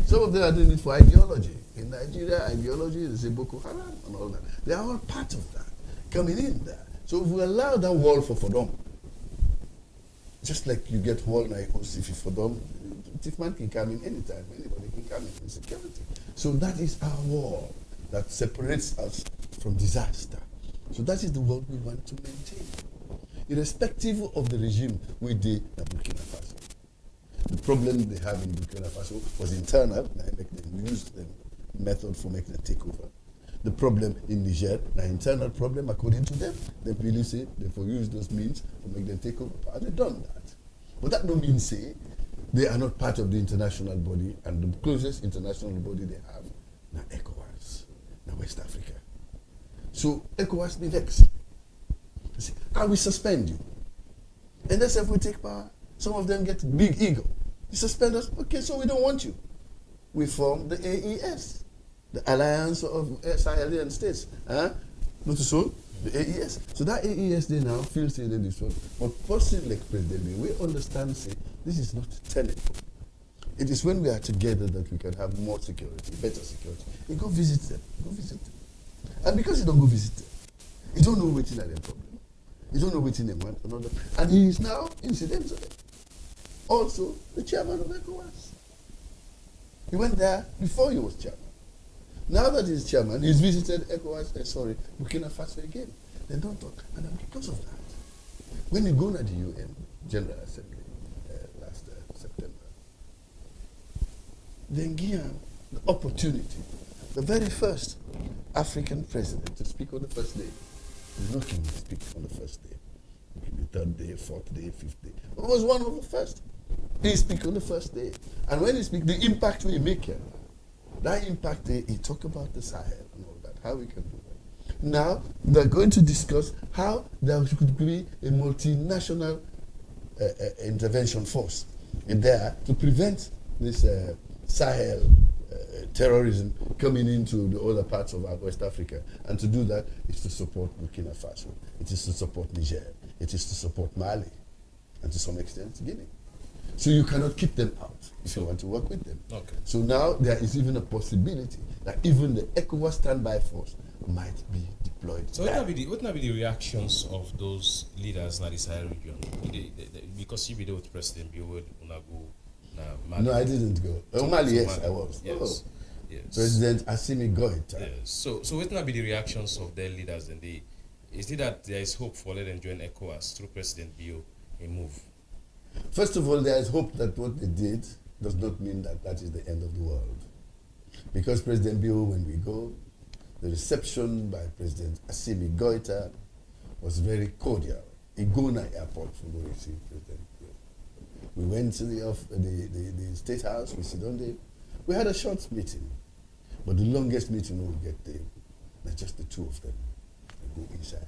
Some of them are doing it for ideology. In Nigeria, ideology is Boko Haram and all that. They are all part of that, coming in there. So if we allow that wall for them, just like you get wall like OCF for them, Tifman can come in anytime, anybody can come in security. So that is our wall that separates us from disaster. So that is the wall we want to maintain. Irrespective of the regime we did in Burkina Faso. The problem they have in Burkina Faso was internal, now make them use the method for making a takeover. The problem in Niger, an internal problem according to them. They really say they use those means to make them take over. And they've done that. But that don't mean say they are not part of the international body, and the closest international body they have, now ECOWAS, now West Africa. So ECOWAS be vexed. They say, I will suspend you. And that's if we take power. Some of them get big ego. You suspend us, okay, so we don't want you. We form the AES, the Alliance of Sahelian States. Not so, the AES. So that AES they now feel say that this one. But person like President, we understand say this is not tenable. It is when we are together that we can have more security, better security. You go visit them. Go visit them. And because you don't go visit them, you don't know what's in their problem. You don't know what's in them one another. And he is now, incidentally, also the chairman of ECOWAS. He went there before he was chairman. Now that he's chairman, he's visited ECOWAS, Burkina Faso again. They don't talk. And because of that, when you go to the UN General Assembly last September, then give him the opportunity, the very first African president to speak on the first day. He's not going to speak on the first day. Maybe third day, fourth day, fifth day. But it was one of the first. He speak on the first day. And when he speak, the impact we make here, that impact, he talk about the Sahel and all that, how we can do that. Now, they're going to discuss how there could be a multinational intervention force in there to prevent this Sahel terrorism coming into the other parts of West Africa. And to do that is to support Burkina Faso. It is to support Niger. It is to support Mali. And to some extent, Guinea. So you cannot keep them out if you want to work with them. Okay. So now there is even a possibility that even the ECOWAS standby force might be deployed. So what will be the reactions of those leaders in the Sahel region? Because you be there with President Biowed Unago No, I didn't go. Mali, yes, I was. Yes. Oh. Yes. President Assimi Goïta. Yes. So what will be the reactions of their leaders? And is it that there is hope for let them join ECOWAS through President Bio a move? First of all, there is hope that what they did does not mean that that is the end of the world. Because President Bio, when we go, the reception by President Assimi Goïta was very cordial. Igona Airport for going to see President Bio. We went to the State House, we sit on there. We had a short meeting, but the longest meeting we get there, not just the two of them. They go inside,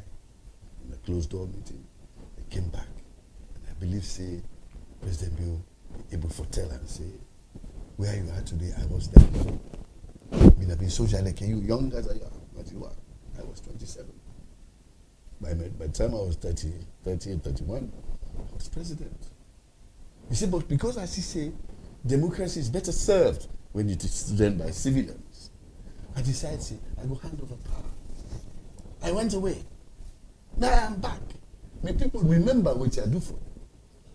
in a closed door meeting. They came back, and I believe, say, President Bio able to tell and say, where you are today, I was there. I mean, I've been social like you, young as I am, but you are. I was 27. By the time I was 30, 38, 31, I was president. You see, but because I say democracy is better served when it is run by civilians, I decided, say, I go hand over power. I went away. Now I am back. May people remember what I do for them.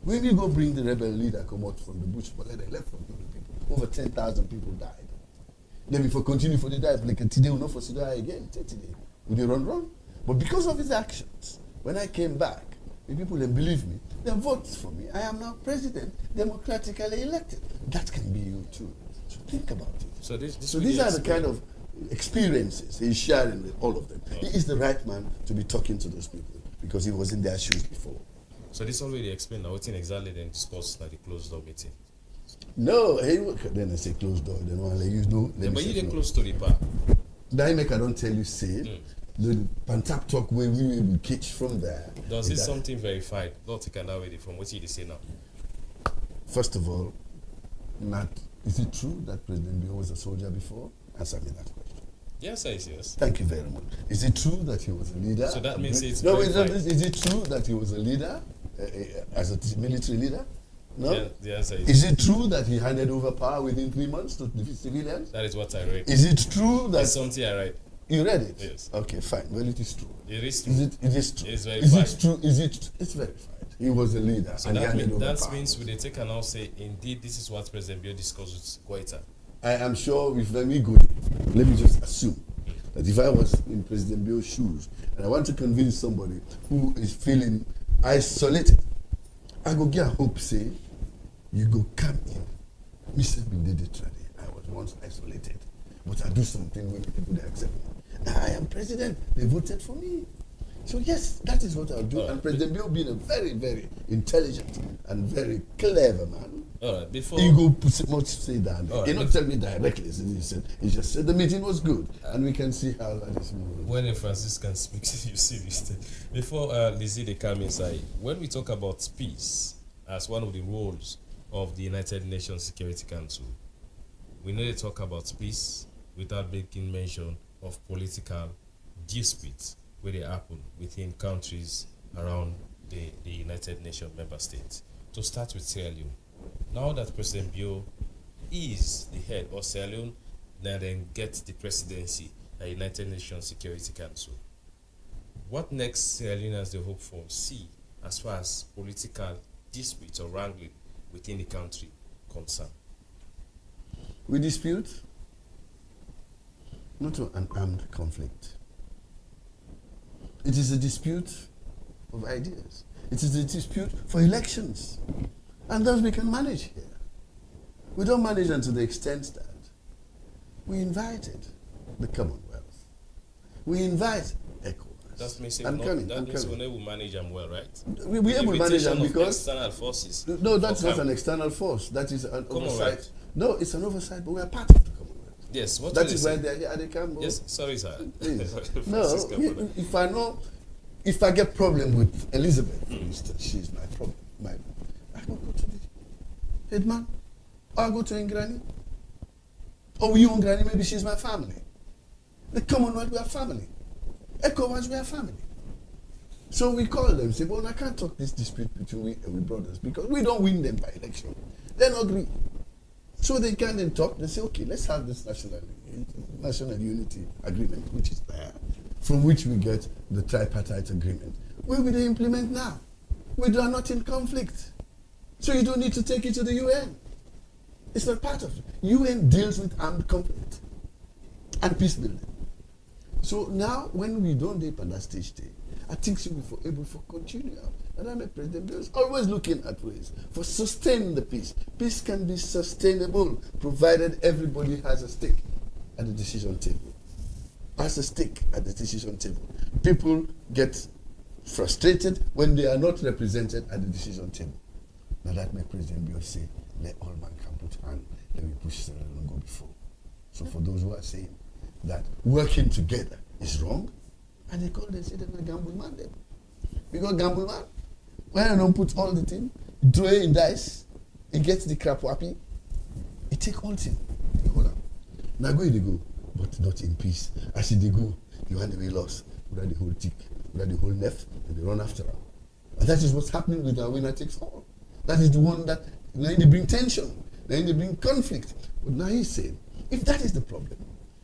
When we go bring the rebel leader come out from the bush, but they left from people. Over 10,000 people died. Then if we continue for the die, like today we'll not for the die again. Today we they run. But because of his actions, when I came back, the people didn't believe me. They voted for me. I am now president, democratically elected. That can be you too. So think about it. So these are the kind of experiences he's sharing with all of them. He is the right man to be talking to those people because he was in their shoes before. So this already explained now what exactly then discussed at the closed door meeting. No, then I say closed door. Then one use no. But you didn't close to the bar. That make I don't tell you say. The Pantap talk where we will catch from there. Does it something verified? Not taken that way from what you say now. First of all, is it true that President Bio was a soldier before? Answer me that question. Yes, I see. Yes. Thank you very much. Is it true that he was a leader? So that means it's no. Is it true that he was a leader as a military leader? No. Yeah, the answer is it true that he handed over power within 3 months to the civilians? That is what I read. Is it true that it's something I read? You read it? Yes. Okay, fine. Well, it is true. It is true. It is true. It's verified. Is it true? It's verified. He was a leader. So and that power. means we take and now say, indeed, this is what President Bio discussed with Goïta. I am sure if let me go there, let me just assume that if I was in President Bio's shoes and I want to convince somebody who is feeling isolated, I go get hope, say, you go come in. Mr. Bindede, I was once isolated, but I do something when people they accept me. Now I am president, they voted for me. So yes, that is what I'll do. And President Bio being a very, very intelligent and very clever man, before he go much say that. He not tell me directly. He just said the meeting was good, and we can see how that is moving. When a Franciscan speaks, you see. Before Lizzie they come inside, when we talk about peace as one of the roles of the United Nations Security Council, we need to talk about peace without making mention of political disputes where they happen within countries around the United Nations member states. To start with Sierra Leone, now that President Bio is the head of Sierra Leone, now then gets the presidency at United Nations Security Council, what next Sierra Leoneans they hope for see as far as political disputes or wrangling within the country concerned? We dispute not an armed conflict. It is a dispute of ideas. It is a dispute for elections. And thus we can manage here. We don't manage unto the extent that we invited the Commonwealth. We invite ECOWAS. That means we will manage them well, right? We able to manage them because external forces. No, that's not an external force. That is an oversight. No, it's an oversight, but we are part of the Commonwealth. Yes, what that is why they are here at the camp. Yes, sorry, sir. No, if I get problem with Elizabeth, for instance, she's my problem. I will go to the headman, or I go to Ngrani, or you Ngrani, maybe she's my family. The Commonwealth, we are family. ECOWAS, we are family. So we call them, say, well, I can't talk this dispute between we brothers because we don't win them by election. They don't agree. So they can then talk, they say, okay, let's have this national unity agreement, which is there, from which we get the tripartite agreement. Where will they implement now? We are not in conflict. So you don't need to take it to the UN. It's not part of it. UN deals with armed conflict and peace building. So now, when we don't dip on that stage, I think we will be able to continue. And I'm a president who is always looking at ways for sustaining the peace. Peace can be sustainable provided everybody has a stake at the decision table. Has a stake at the decision table. People get frustrated when they are not represented at the decision table. Now that makes President Bill say, let all man come put hand, let me push Sierra Leone go before. So for those who are saying that working together is wrong, and they call them, say they're a gamble man them. Because gamble man, when I don't put all the thing, throw it in dice, it gets the crap happy, it take all thing. Hold on. Now go, they go, but not in peace. As they go, you hand away loss. Without the whole tick, without the whole left, and they run after her. And that is what's happening with our winner takes all. That is the one that now they bring tension, then they bring conflict. But now he's saying, if that is the problem,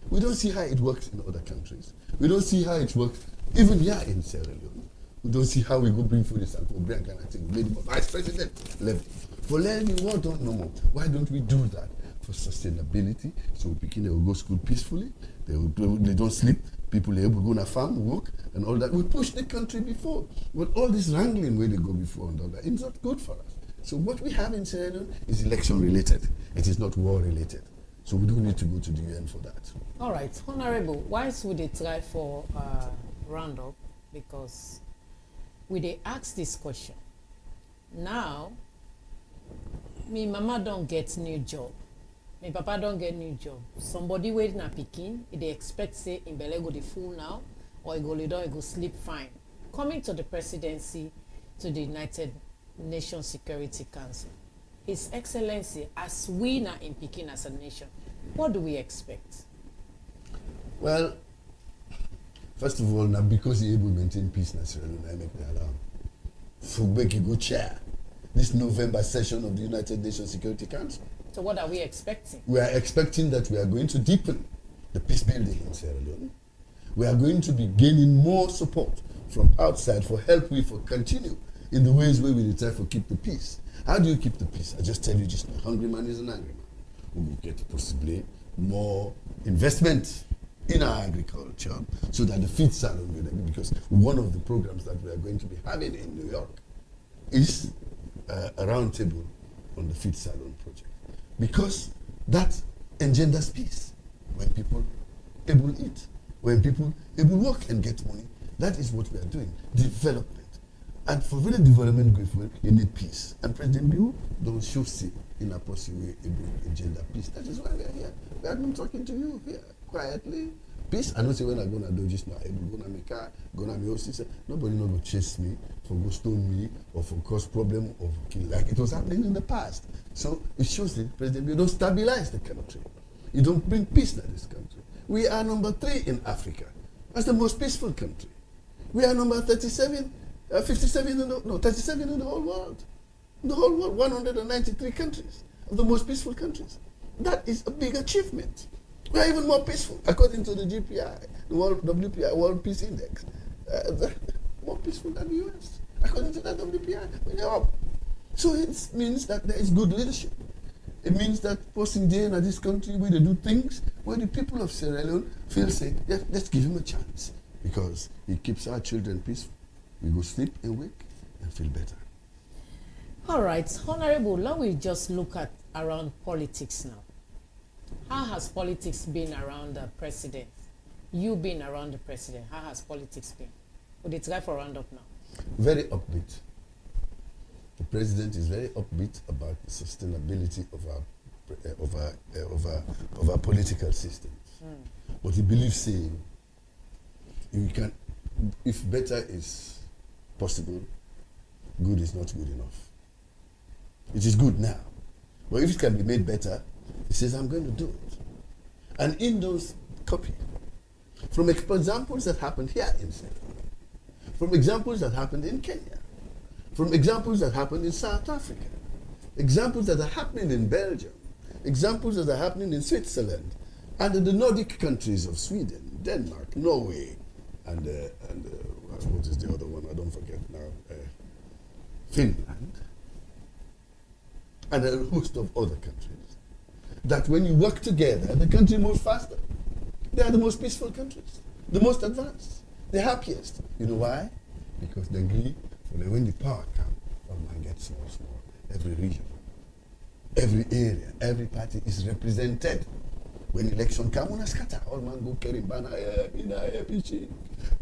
we don't see how it works in other countries. We don't see how it works even here in Sierra Leone. We don't see how we go bring food and for Brian kind of thing. Made him a vice president level. For learning what don't know more. Why don't we do that? For sustainability, so people they will go school peacefully, they don't sleep, people are able to go on a farm, work, and all that. We pushed the country before. But all this wrangling where they go before and all that, it's not good for us. So what we have in Sierra Leone is election related. It is not war related. So we don't need to go to the UN for that. All right, Honorable, why would they try for roundup? Because we they ask this question. Now, me mama don't get new job. My papa don't get new job. Somebody waiting a picking, they expect say in Bele go the full now, or he go lay down, he go sleep fine. Coming to the presidency, to the United Nations Security Council, His Excellency, as we now in Peking as a nation, what do we expect? Well, first of all, now because he able to maintain peace in Sierra Leone, I make the alarm. For Becky go chair this November session of the United Nations Security Council. So what are we expecting? We are expecting that we are going to deepen the peace building in Sierra Leone. We are going to be gaining more support from outside for help we for continue in the ways where we try to keep the peace. How do you keep the peace? I just tell you just now, hungry man is an angry man. We will get possibly more investment in our agriculture so that the feed salon will, because one of the programs that we are going to be having in New York is a roundtable on the feed salon project. Because that engenders peace. When people able to eat, when people able to work and get money, that is what we are doing. Development. And for really development going forward, you need peace. And President Bill don't show see in a possible way able to engender peace. That is why we are here. We have been talking to you here quietly. Peace. I don't say when I'm gonna do just now, able gonna make car, gonna be also nobody not gonna chase me for go stone me or for cause problem or for kill like it was happening in the past. So it shows that President Bill don't stabilize the country. You don't bring peace in this country. We are number 3 in Africa as the most peaceful country. We are number 37, 57 in the, 37 in the whole world. In the whole world, 193 countries of the most peaceful countries. That is a big achievement. We are even more peaceful, according to the GPI, the World WPI, World Peace Index. More peaceful than the US, according to that WPI. We are up. So it means that there is good leadership. It means that person there in this country where they do things where the people of Sierra Leone feel say, yeah, let's give him a chance because he keeps our children peaceful. We go sleep and wake and feel better. All right, Honorable, now we just look at around politics now. How has politics been around the president? You being around the president, how has politics been? Would it try for a roundup now? Very upbeat. The president is very upbeat about the sustainability of our political systems. But he believes saying, you can, if better is possible, good is not good enough. It is good now. But if it can be made better, he says, I'm going to do it. And in those copy, from examples that happened here in Senegal, from examples that happened in Kenya, from examples that happened in South Africa, examples that are happening in Belgium, examples that are happening in Switzerland, and in the Nordic countries of Sweden, Denmark, Norway, and what is the other one? I don't forget now. Finland, and a host of other countries. that when you work together, the country moves faster. They are the most peaceful countries, the most advanced, the happiest. You know why? Because they agree when the power comes, all man gets small. Every region, every area, every party is represented. When election come, una scatter. All man go carry banner. In APC,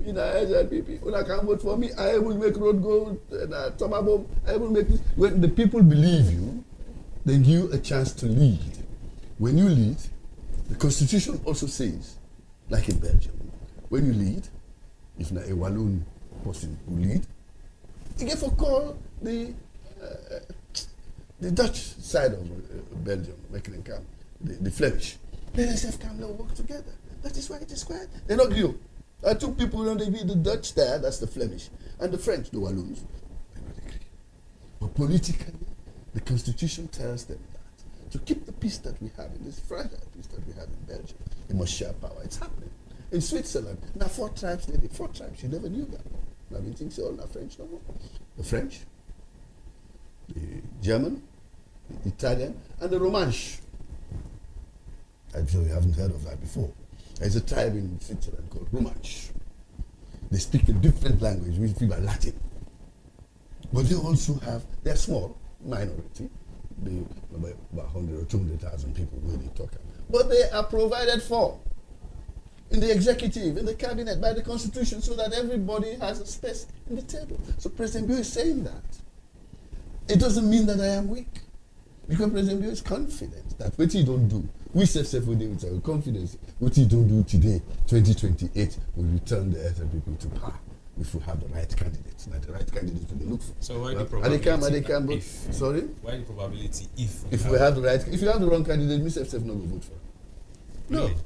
in SLPP. Una can vote for me. I will make road go. Tomabom. I will make this. When the people believe you, then you a chance to lead. When you lead, the Constitution also says, like in Belgium, when you lead, if not a Walloon person who lead, you get for call the Dutch side of Belgium, Mechelen-Kamp, the Flemish. Then SF can now work together. That is why it is quiet. They're not you. I took people on the Dutch there, that's the Flemish, and the French, the Walloons. They not agree. But politically, the Constitution tells them that to keep the peace that we have in this fragile peace that we have in Belgium, they must share power. It's happening. In Switzerland, now 4 tribes, they did 4 tribes. You never knew that. Now we think so, not French no more. The French, the German, the Italian, and the Romansh. I'm sure you haven't heard of that before. There's a tribe in Switzerland called Romansh. They speak a different language, which people are Latin. But they also have, they're small, minority. They about 100 or 200,000 people where they talk. But they are provided for in the executive, in the cabinet, by the Constitution, so that everybody has a space in the table. So President Bill is saying that. It doesn't mean that I am weak. Because President Bill is confident that what he don't do, we say with our confidence, what he don't do today, 2028, will return the SLPP to power if we have the right candidates. Not the right candidates to look for. So why the probability? Sorry? Why the probability if we have the right, if you have the wrong candidate, Mr. F not go vote for him. No. Really?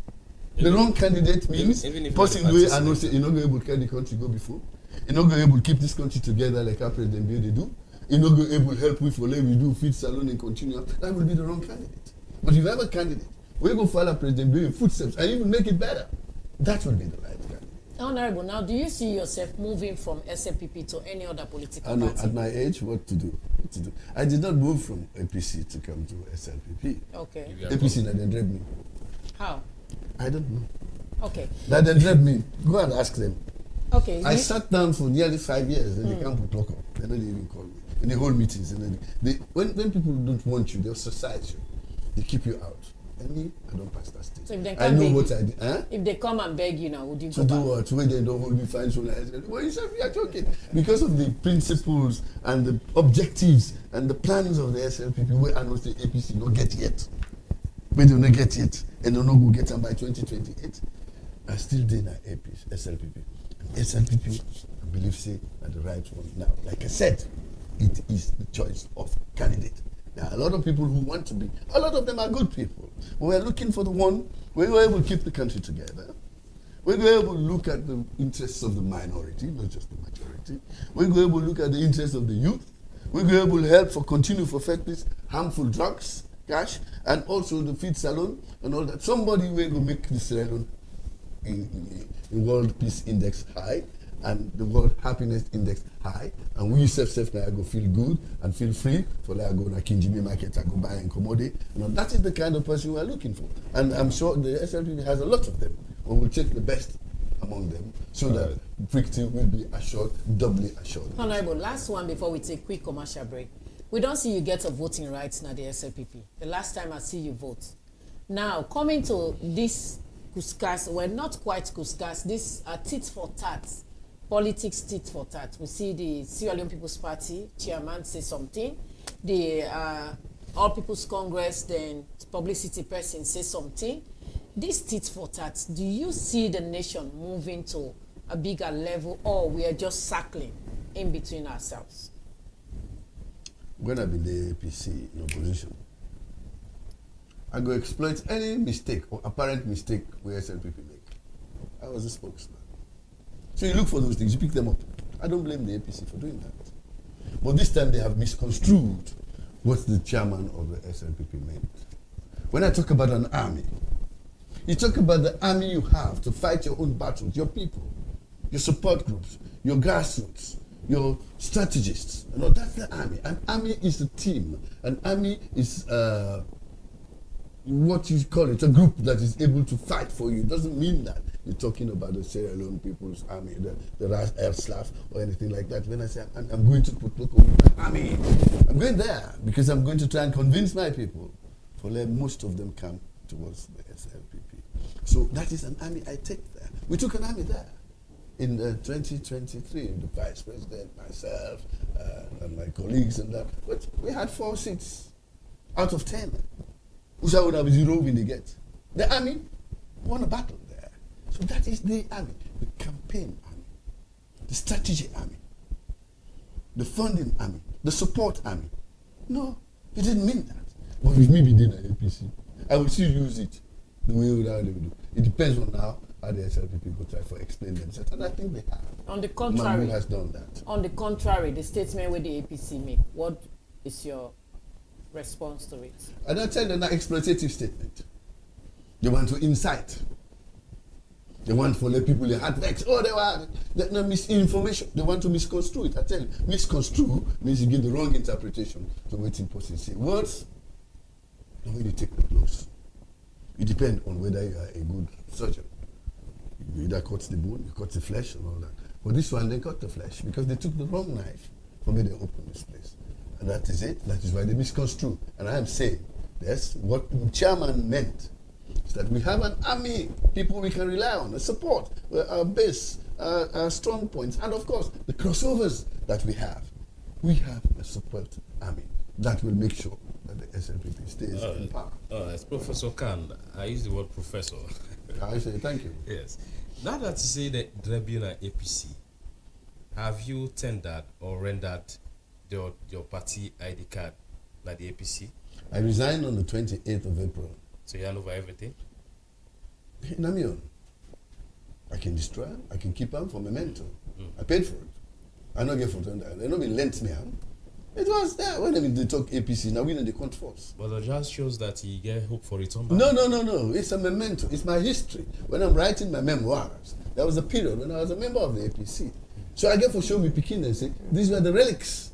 The wrong candidate means person way and not say you're not going to able to carry the country go before. You're not going to able to keep this country together like our President Bill they do. You're not going to able to help with what we do, feed salon and continue. That will be the wrong candidate. But if you have a candidate, we go follow President Bill in footsteps and even make it better. That will be the right candidate. Honorable, now do you see yourself moving from SLPP to any other political party? Party? At my age, what to do? I did not move from APC to come to SLPP. Okay. APC that then dragged me. How? I don't know. Okay. That then dragged me. Go and ask them. Okay. I sat down for nearly 5 years and they can't talk up. They don't even call me. In the whole meetings. And when people don't want you, they ostracize you. They keep you out. And me, I don't pass that stage. So if they I know what I did. Huh? If they come and beg you now, would you to go do back? what? When they don't hold me fine, so well, you said we are joking. Because of the principles and the objectives and the plannings of the SLPP, where I know the APC don't get yet. We don't get yet. And don't know who get them by 2028. I still did that APC, SLPP. SLPP, I believe, say, are the right one. Now, like I said, it is the choice of candidate. There are a lot of people who want to be. A lot of them are good people. We are looking for the one where we're able to keep the country together. We're able to look at the interests of the minority, not just the majority. We're able to look at the interests of the youth. We're able to help for continue for fight this harmful drugs, cash, and also the feed salon and all that. Somebody will go make this salon in World Peace Index high and the World Happiness Index high, and we self now go feel good and feel free for like go to Kinjimi market and go buy and commodity. That is the kind of person we are looking for, and I'm sure the SLPP has a lot of them. We will take the best among them so that victory will be assured, doubly assured. Honorable, last one before we take a quick commercial break. We don't see you get a voting rights now the SLPP. The last time I see you vote. Now coming to this Kuskas, well not quite Kuskas. This tit for tat. Politics tit for tat. We see the Sierra Leone People's Party chairman say something. The All People's Congress, then publicity person say something. This tit for tat, do you see the nation moving to a bigger level, or we are just circling in between ourselves? When I've been the APC in opposition, I go exploit any mistake or apparent mistake where SLPP make. I was a spokesman. So you look for those things, you pick them up. I don't blame the APC for doing that. But this time they have misconstrued what the chairman of the SLPP meant. When I talk about an army, you talk about the army you have to fight your own battles, your people, your support groups, your grassroots, your strategists. That's the army. An army is a team. An army is what you call it, a group that is able to fight for you. It doesn't mean that you're talking about the Sierra Leone People's Army, the RSLAF or anything like that. When I say I'm going to put local army, I'm going there because I'm going to try and convince my people to let most of them come towards the SLPP. So that is an army I take there. We took an army there in 2023, the Vice President, myself, and my colleagues and that. But we had 4 seats out of 10. Which I would have 0 when they get. The army won a battle there. So that is the army, the campaign army, the strategy army, the funding army, the support army. No, it didn't mean that. But with me being an APC, I will still use it the way they will do. It depends on how the SLPP go try for explain themselves. And I think they have. On the contrary, Mahmoud has done that. On the contrary, the statement where the APC make, what is your response to it? I don't tell them that exploitative statement. They want to incite. They want to let people in heart vex. Oh, they want no misinformation. They want to misconstrue it. I tell you, misconstrue means you give the wrong interpretation to what in person say. Words, and when you take them close, it depends on whether you are a good surgeon. You either cut the bone, you cut the flesh, and all that. But this one, they cut the flesh because they took the wrong knife for me to open this place. And that is it. That is why they misconstrue. And I am saying, yes, what the chairman meant is that we have an army, people we can rely on, a support, our base, our strong points, and of course, the crossovers that we have. We have a support army that will make sure that the SLPP stays in power. As Professor Khan, I use the word professor. I say thank you. Yes. Now that you say that Tribunal APC, have you tendered or rendered your party ID card like the APC? I resigned on the 28th of April. So you hand over everything? Namion. I can destroy them. I can keep them for memento. I paid for it. I don't get for it. They don't be lent me. It was there when they talk APC. Now we know the count force. But it just shows that he get hope for return back. No. It's a memento. It's my history. When I'm writing my memoirs, there was a period when I was a member of the APC. So I get for show me Pekin and say, these were the relics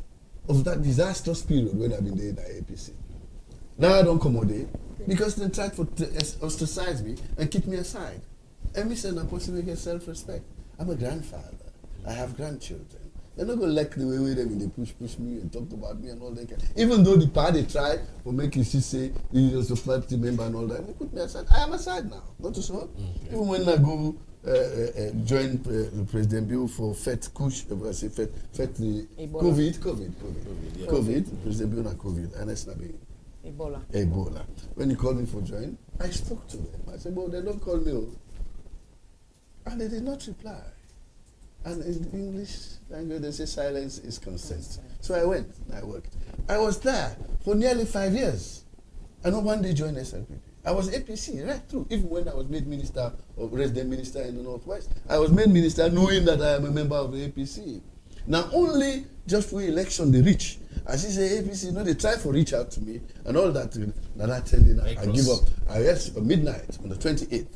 of that disastrous period when I've been there in the APC. Now I don't accommodate because they tried to ostracize me and keep me aside. And me saying I'm possibly get self-respect. I'm a grandfather. I have grandchildren. They're not going to like the way they push me and talk about me and all that. Even though the party tried for making she say he was a party member and all that, they put me aside. I am aside now, not so. Okay. Even when I go join President Bill for Fet Kush, Fet the COVID, President Bill and COVID, and it's not being Ebola. When he called me for join, I spoke to them. I said, well, they don't call me. And they did not reply. And in English language, they say silence is consent. So I went and I worked. I was there for nearly 5 years. I not one day joined SLPP. I was APC right through, even when I was made minister or resident minister in the Northwest. I was made minister knowing that I am a member of the APC. Now only just for election they reach. As he say APC, they try to reach out to me and all that. Now I tell you, I give up. Yes, midnight on the 28th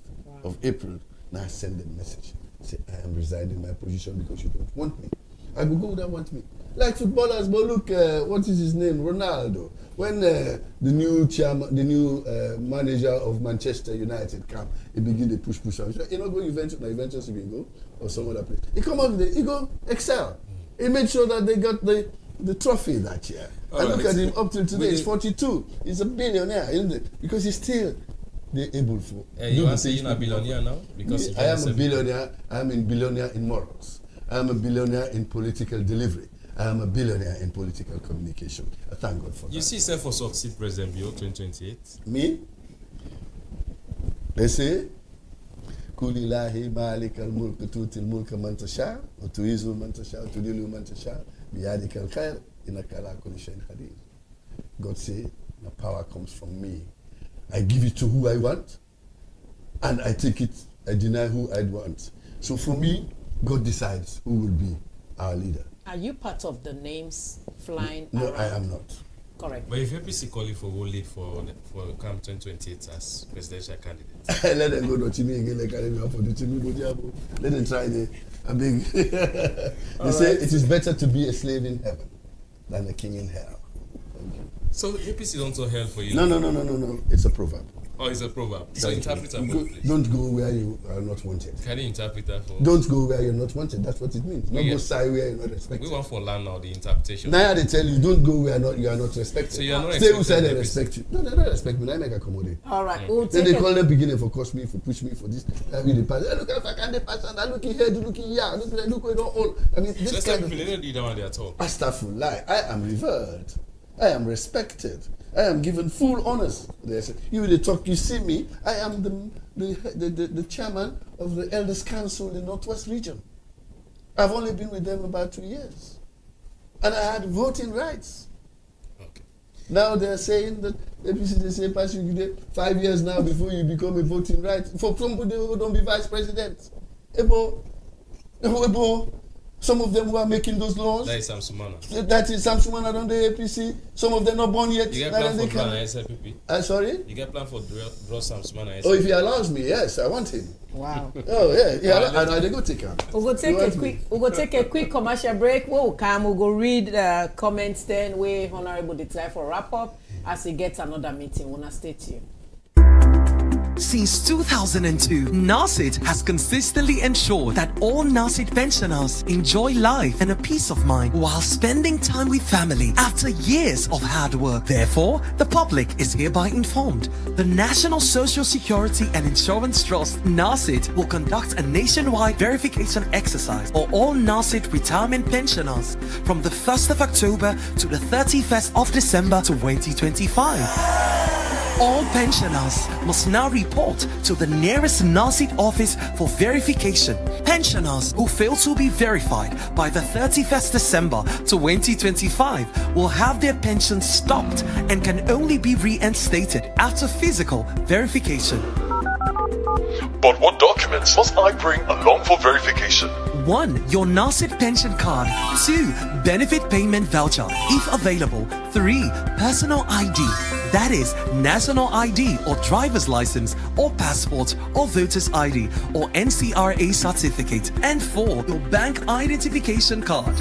of April, now I send them a message. Say, I am resigning my position because you don't want me. I go don't want me. Like footballers, but look, what is his name? Ronaldo. When the new chairman, the new manager of Manchester United come, he begin to push. You know, go Juventus he can go or some other place. He come out there, he go excel. He made sure that they got the trophy that year. And look at him up till today. He's 42. He's a billionaire, isn't it? Because he's still able for. You are saying you're a billionaire now? Because I am a billionaire. I am a billionaire in morals. I am a billionaire in political delivery. I am a billionaire in political communication. I thank God for that. You see yourself for succeed President Bio 2028? Me? They say, Kulilahi Malik al Mulk Tutil Mulka Mantasha, or Tuizu Mantasha, Tudilu Mantasha, Biyadik al Khair, Inakala Kulishain Hadith. God say, the power comes from me. I give it to who I want, and I take it, I deny who I want. So for me, God decides who will be our leader. Are you part of the names flying No, around? I am not. Correct. But if APC calling for who lead for CAM 2028 as presidential candidate? Let them go to me again, like I for the Chimi. Let them try it. I mean, they say it is better to be a slave in heaven than a king in hell. Thank you. So APC don't so hell for you? No. It's a proverb. Or it's a proverb. So interpret that. Don't go where you are not wanted. Can you interpret that for? Don't go where you're not wanted. That's what it means. Not go side where you're not respected. We want for land now the interpretation. Now they tell you don't go where you are not respected. So you are not stay where they respect you. No, they don't respect me. I make accommodate. All right. Then they call them beginning for cost me, for push me, for this. I mean, the pass. Look at the pass. I'm looking here, looking here. Look where don't all. I mean, this kind of. They don't need that one at all. Astaghfirullah. I am revered. I am respected. I am given full honors. They say, you talk, you see me. I am the chairman of the Elders Council in the Northwest region. I've only been with them about 2 years. And I had voting rights. Okay. Now they're saying that APC, they say, pass you get 5 years now before you become a voting right. For somebody who don't be vice president. Ebo, some of them who are making those laws. That is Sam Sumana. That is Sam Sumana on the APC. Some of them not born yet. You get plan for draw SLPP? Sorry? You get plan for draw Sam Sumana? Oh, if he allows me, yes, I want him. Wow. Oh yeah. And I go take him. We'll go take a quick commercial break. We'll come. We'll go read the comments. Then we Honorable declare for wrap up as he gets another meeting. We'll stay tuned. Since 2002, NASID has consistently ensured that all NASID pensioners enjoy life and a peace of mind while spending time with family after years of hard work. Therefore, the public is hereby informed. The National Social Security and Insurance Trust, NASID, will conduct a nationwide verification exercise for all NASID retirement pensioners from the 1st of October to the 31st of December 2025. All pensioners must now report to the nearest NASID office for verification. Pensioners who fail to be verified by the 31st December 2025 will have their pensions stopped and can only be reinstated after physical verification. But what documents must I bring along for verification? 1. Your NASID pension card. 2. Benefit payment voucher, if available. 3. Personal ID. That is, national ID or driver's license or passport or voter's ID or NCRA certificate. And 4. Your bank identification card.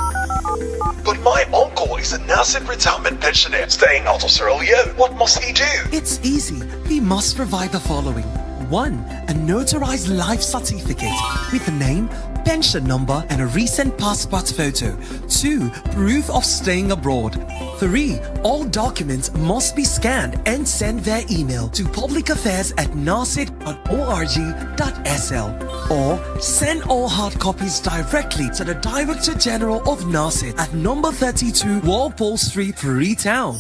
But my uncle is a NASID retirement pensioner staying out of Sierra Leone. What must he do? It's easy. He must provide the following. 1. A notarized life certificate with a name, pension number and a recent passport photo. 2. Proof of staying abroad. 3. All documents must be scanned and sent via email to publicaffairs@nasid.org.sl or send all hard copies directly to the Director General of NASID at number 32 Walpole Street, Freetown.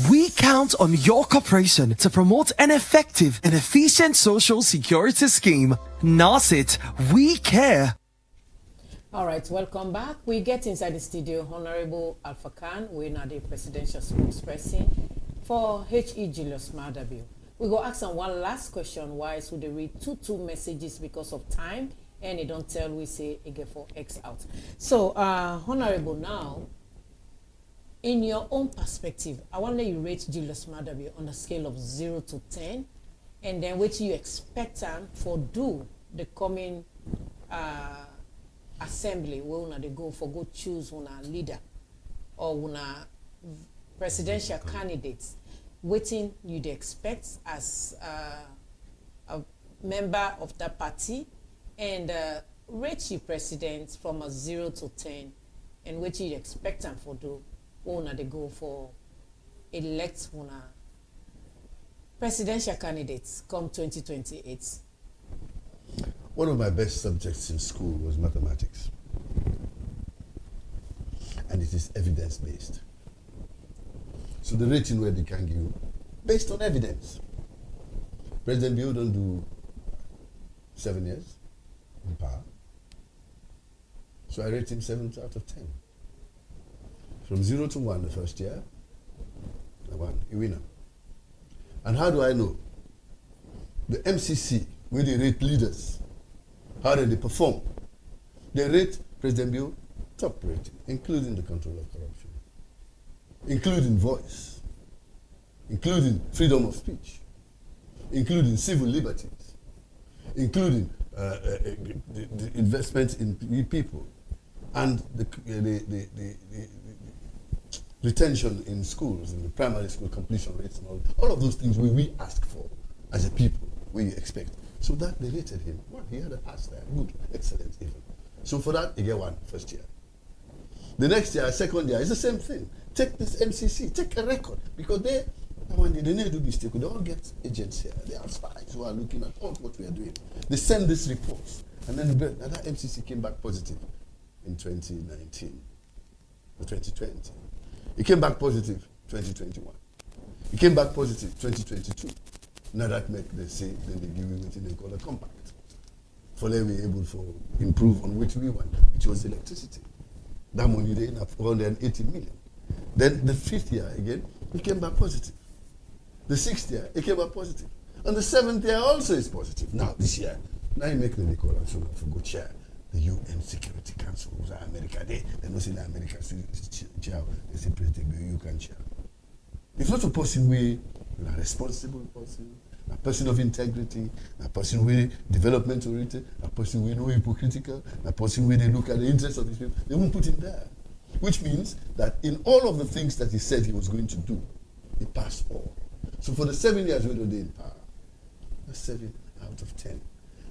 We count on your cooperation to promote an effective and efficient social security scheme. NASID, we care. All right, welcome back. We get inside the studio. Honorable Alpha Khan, we're now the presidential spokesperson for H.E. Julius Maada Bio. We go ask him one last question. Why should they read two messages because of time? And they don't tell we say again for X out. So, Honorable, now, in your own perspective, I wonder you rate Julius Maada Bio on a scale of 0 to 10, and then what you expect him for do the coming assembly where una they go for go choose una leader or una presidential candidates. Waiting you they expect as a member of that party, and rate you president from a 0 to 10, and what you expect them for do. Una they go for elect una presidential candidates come 2028. One of my best subjects in school was mathematics, and it is evidence-based. So the rating where they can give based on evidence. President Bio don't do 7 years in power, so I rate him 7 out of 10. From 0 to 1 the first year, I won, a winner. And how do I know? The MCC, where they rate leaders, how do they perform? They rate President Bio top rating, including the control of corruption, including voice, including freedom of speech, including civil liberties, including the investment in people, and the retention in schools, in the primary school completion rates, and all of those things we ask for. as a people, what you expect. So that they rated him. Well, he had a pass there. Good, excellent even. So for that, he get one first year. The next year, second year, it's the same thing. Take this MCC, take a record. Because they need to do mistake. They all get agents here. They are spies who are looking at all what we are doing. They send these reports. And then that MCC came back positive in 2019 or 2020. It came back positive 2021. It came back positive 2022. Now that make they say, then they give you what they call a compact. For them to be able to improve on which we want, which was electricity. That money they enough 480 million. Then the 5th year again, it came back positive. The 6th year, it came back positive. And the 7th year also is positive. Now this year, now you make the declaration for good chair. The UN Security Council, who's America, they don't say the America chair, they say President, you can chair. It's not a person we a responsible person, a person of integrity, a person with development oriented, a person with no hypocritical, a person where they look at the interests of these people. They won't put him there. Which means that in all of the things that he said he was going to do, he passed all. So for the 7 years we were in power, that's 7 out of 10.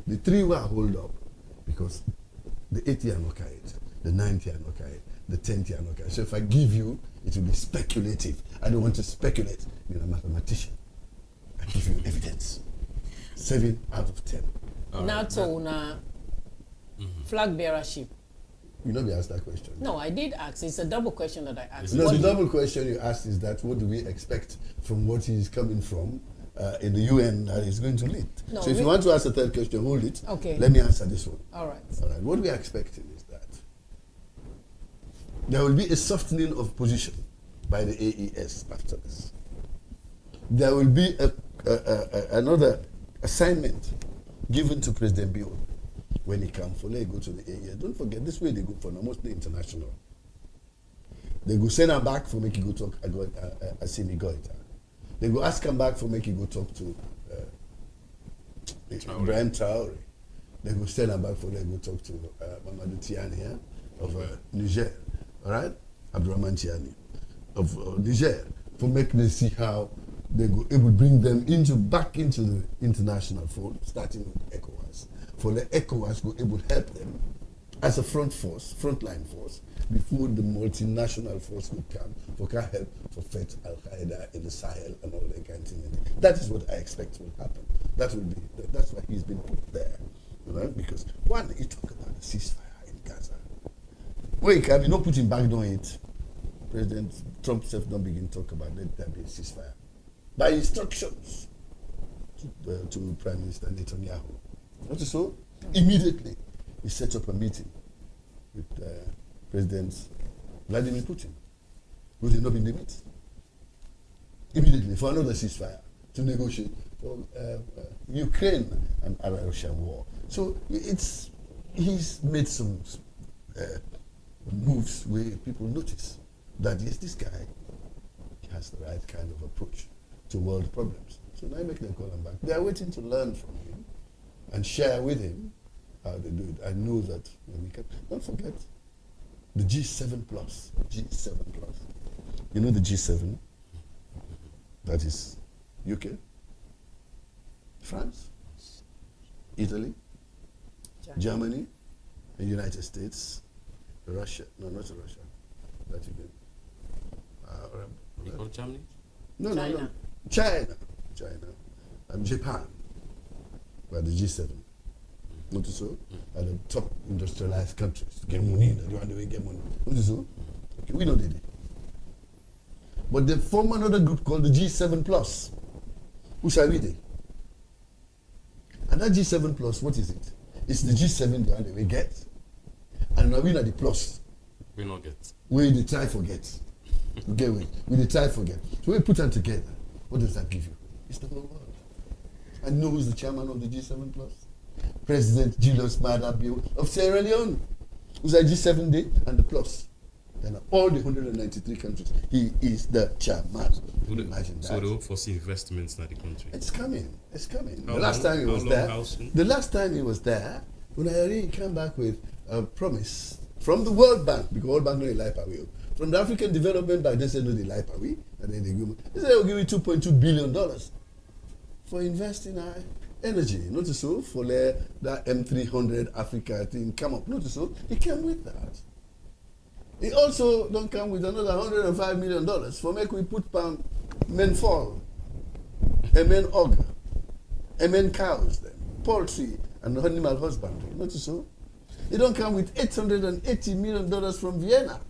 The 3 were hold up because the 8th year no carried, the 9th year no carried, the 10th year no carried. So if I give you, it will be speculative. I don't want to speculate. You're a mathematician. I give you evidence. 7 out of 10. Now to flag bearership. You know, we asked that question. No, I did ask. It's a double question that I asked. No, the double question you asked is that what do we expect from what he is coming from in the UN that he's going to lead? No, so if you want to ask a third question, hold it. Okay. Let me answer this one. All right. All right. What we are expecting is that there will be a softening of position by the AES after this. There will be another assignment given to President Bio when he comes for they go to the AES. Don't forget, this way they go for mostly international. They go send him back for make he go talk Assimi Goita. They go ask him back for make he go talk to Ibrahim Traore. They go send him back for they go talk to Mamadou Tiani of Niger. All right? Abdurrahman Tiani of Niger. For make them see how they go able to bring them back into the international fold, starting with ECOWAS. For the ECOWAS go able to help them as a frontline force, before the multinational force will come for help for fight Al-Qaeda in the Sahel and all that kind of thing. That is what I expect will happen. That's why he's been put there. Right? Because one, you talk about the ceasefire in Gaza. Wait, have you not put him back on it? President Trump himself don't begin to talk about that there be a ceasefire. By instructions to Prime Minister Netanyahu. Not so? Immediately, he set up a meeting with President Vladimir Putin. Would he not be in the meeting? Immediately, for another ceasefire, to negotiate for Ukraine and Russian war. So he's made some moves where people notice that yes, this guy has the right kind of approach to world problems. So now I make them call him back. They are waiting to learn from him and share with him how they do it. I know that we can. Don't forget the G7 plus. G7 plus. You know the G7? That is UK, France, Italy, Germany, the United States, Russia. No, not Russia. That you can. Germany? No. China. And Japan. By the G7. Not so? Are the top industrialized countries. Get money, they want to get money. Not so? Okay, we know they did. But they form another group called the G7 Plus. Who shall we be? And that G7 Plus, what is it? It's the G7 the only we get. And now we know the plus. We not get. We the try forget. Okay, we the try forget. So we put them together. What does that give you? It's the whole world. And you know who's the chairman of the G7 Plus? President Julius Maada Bio of Sierra Leone, who's at G7 Day and the Plus. And all the 193 countries, he is the chairman. Imagine that. So they will foresee investments in the country. It's coming. The last time he was there, when I really came back with a promise from the World Bank, because World Bank no like away. From the African Development Bank, they said no, they like away, and then they say they'll give you $2.2 billion for investing in our energy. Not so for that M300 Africa thing come up. Not so. He came with that. He also don't come with another $105 million for make we put palm men fall, and men auger, and men cows, them, poultry, and animal husbandry. Not so. He don't come with $880 million from Vienna.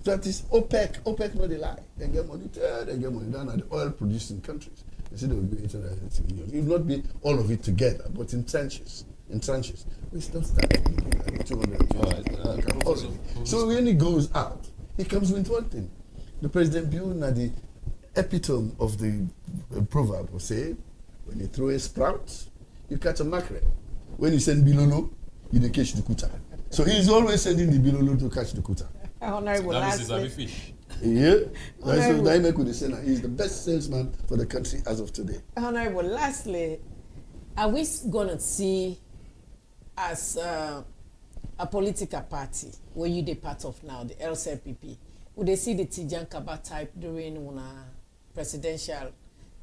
That is OPEC. OPEC not a lie. They get money there, they get money down at the oil-producing countries. They say they will be 880 million. It will not be all of it together, but in tranches. In tranches. We still start looking at 200. So when he goes out, he comes with one thing. The President Bill, the epitome of the proverb will say, when you throw a sprout, you catch a mackerel. When you send Bilolo, you dey catch the kuta. So he's always sending the Bilolo to catch the kuta. Honorable, that means it's a fish. Yeah. So Daime could say he's the best salesman for the country as of today. Honorable, lastly, are we going to see as a political party, where you the part of now, the LCPP, would they see the Tijan Kaba type during presidential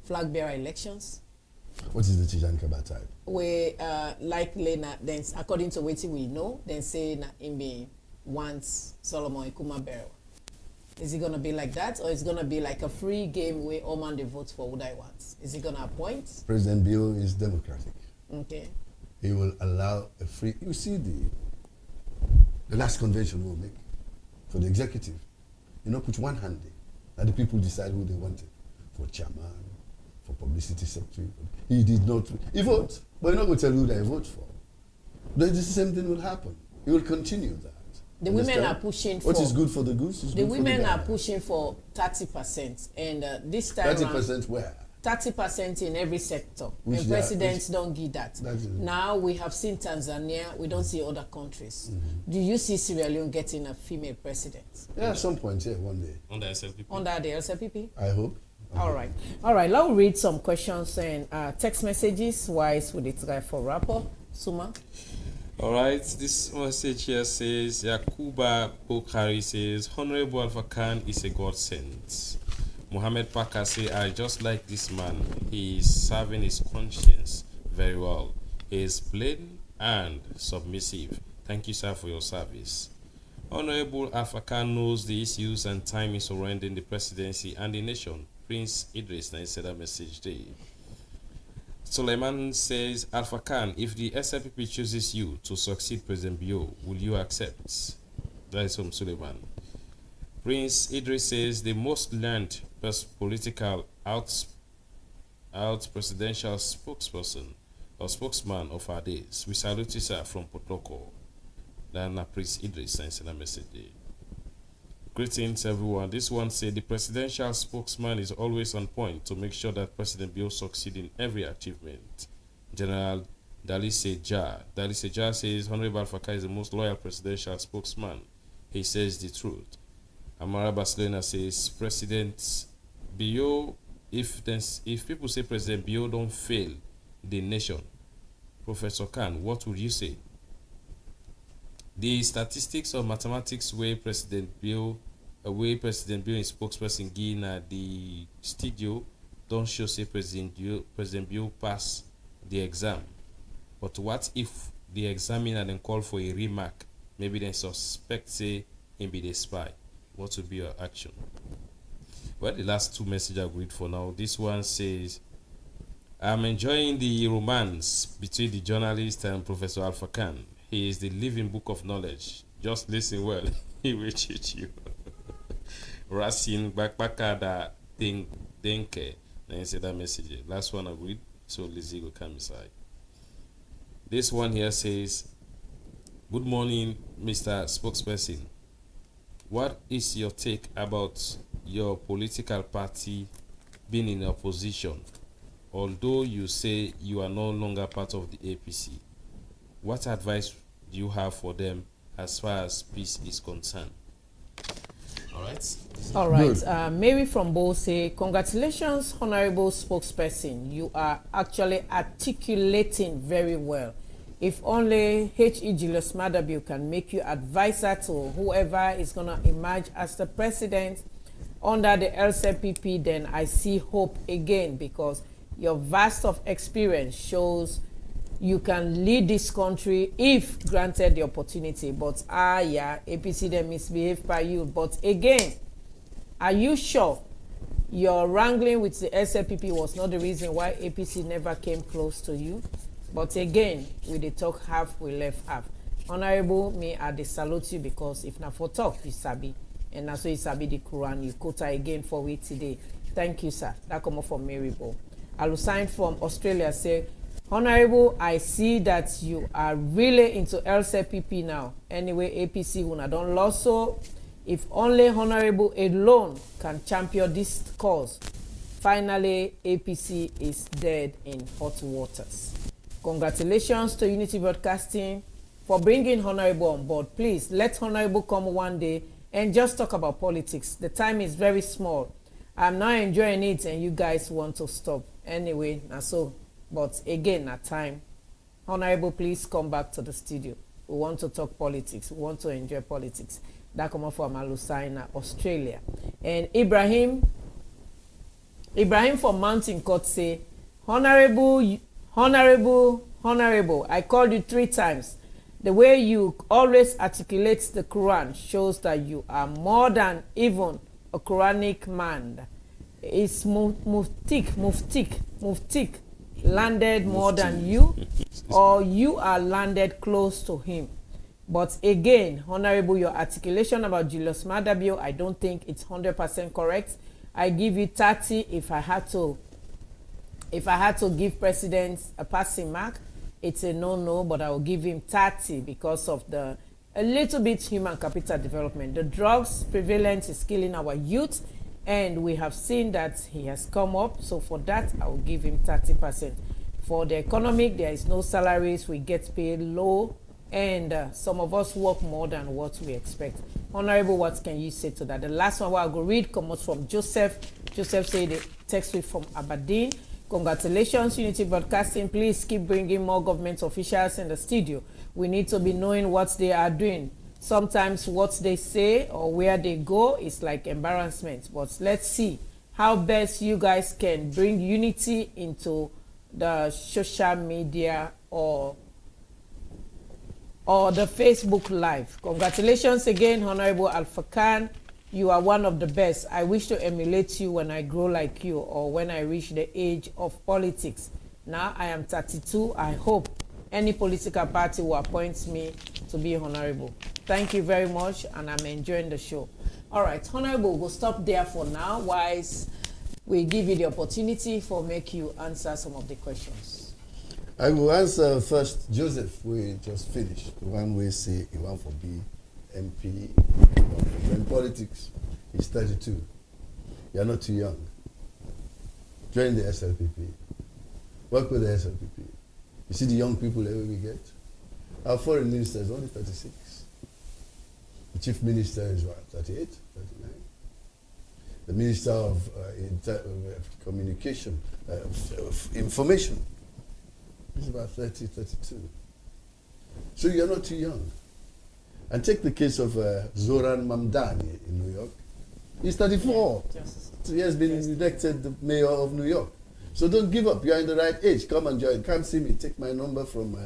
flag bearer elections? What is the Tijan Kaba type? Where likely, then according to what we know, then say in be wants Solomon Ikuma Barrow. Is it going to be like that, or is it going to be like a free game where all man they vote for what I want? Is he going to appoint? President Bill is democratic. Okay. He will allow a free. You see the last convention we'll make for the executive. Put one hand there, and the people decide who they wanted for chairman, for publicity secretary. He did not. He votes, but he's not going to tell you who they vote for. The same thing will happen. He will continue that. The women are pushing for... What is good for the goose is good for the women gander. are pushing for 30%. And this time 30% where? 30% in every sector. Which and presidents don't give that. Now we have seen Tanzania. We don't see other countries. Do you see Sierra Leone getting a female president? Yeah, at some point, yeah, one day. Under SLPP? Under the LCPP? I hope. All right. All right, let's read some questions and text messages. Wise with the try for rapport. Suma? All right, this message here says, Yakuba Bokari says, Honorable Alpha Khan is a godsend. Mohammed Parker says, I just like this man. He is serving his conscience very well. He is plain and submissive. Thank you, sir, for your service. Honorable Alpha Khan knows the issues and time is surrounding the presidency and the nation. Prince Idris, I said that message day. Suleiman says, Alpha Khan, if the SLPP chooses you to succeed President Bio, will you accept? That is from Suleiman. Prince Idris says, the most learned political out presidential spokesperson or spokesman of our days. We salute you, sir, from Potoko. Then Prince Idris sends a message there. Greetings, everyone. This one said the presidential spokesman is always on point to make sure that President Bio succeeds in every achievement. General Dalise Jah. Dalise Jah says Honorable Alpha is the most loyal presidential spokesman. He says the truth. Amara Barcelona says President Bio, if people say President Bio don't fail the nation, Professor Khan, what would you say? The statistics or mathematics where President Bio is spokesperson Guinea the studio don't show say President Bio pass the exam. But what if the examiner then call for a remark? Maybe they suspect say him be the spy. What would be your action? Well, the last two messages I've read for now. This one says, I'm enjoying the romance between the journalist and Professor Alpha Khan. He is the living book of knowledge. Just listen well. He will teach you. Racine Bakbakada Denke. Then say that message. Last one I read. So Lizzie will come inside. This one here says, good morning, Mr. Spokesperson. What is your take about your political party being in opposition? Although you say you are no longer part of the APC, what advice do you have for them as far as peace is concerned? All right. All right. Mary from Bose, congratulations, Honorable Spokesperson. You are actually articulating very well. If only H.E. Julius Madabu can make you advisor to whoever is going to emerge as the president under the LCPP, then I see hope again, because Your vast of experience shows you can lead this country if granted the opportunity. But yeah, APC they misbehave by you. But again, are you sure your wrangling with the SLPP was not the reason why APC never came close to you? But again, we dey talk half, we left half. Honorable, me I dey salute you because if not for talk, you sabi. And that's why you sabi the Quran. You quote again for we today. Thank you, sir. That come up from Maryville. Alusign from Australia say, Honorable, I see that you are really into LCPP now. Anyway, APC una don lost, so if only Honorable alone can champion this cause, finally APC is dead in hot waters. Congratulations to Unity Broadcasting for bringing Honorable on board. Please let Honorable come one day and just talk about politics. The time is very small. I'm not enjoying it and you guys want to stop. Anyway, na so. But again, at time, Honorable, please come back to the studio. We want to talk politics. We want to enjoy politics. That come up from Alusaina, Australia. And Ibrahim from Mountain Court say, Honorable, I called you 3 times. The way you always articulate the Quran shows that you are more than even a Quranic man. Is Muftik landed more than you, or you are landed close to him? But again, Honorable, your articulation about Julius Madabio, I don't think it's 100% correct. I give you 30 if I had to give President a passing mark. It's a no-no, but I will give him 30 because of a little bit human capital development. The drugs prevalence is killing our youth, and we have seen that he has come up. So for that, I will give him 30%. For the economic, there is no salaries. We get paid low, and some of us work more than what we expect. Honorable, what can you say to that? The last one I will read comes from Joseph. Joseph said the text with from Aberdeen. Congratulations, Unity Broadcasting. Please keep bringing more government officials in the studio. We need to be knowing what they are doing. Sometimes what they say or where they go is like embarrassment. But let's see how best you guys can bring unity into the social media or the Facebook Live. Congratulations again, Honorable Alpha Khan. You are one of the best. I wish to emulate you when I grow like you or when I reach the age of politics. Now I am 32. I hope any political party will appoint me to be honorable. Thank you very much, and I'm enjoying the show. All right, Honorable, we'll stop there for now. Wise, we give you the opportunity for make you answer some of the questions. I will answer first. Joseph, we just finished. The one we say he want for be MP. In politics, he's 32. You're not too young. Join the SLPP. Work with the SLPP. You see the young people that we get? Our foreign minister is only 36. The chief minister is what, 38, 39? The minister of communication, of information, is about 30, 32. So you're not too young. And take the case of Zoran Mamdani in New York. He's 34. So he has been elected the mayor of New York. So don't give up. You're in the right age. Come and join. Come see me. Take my number from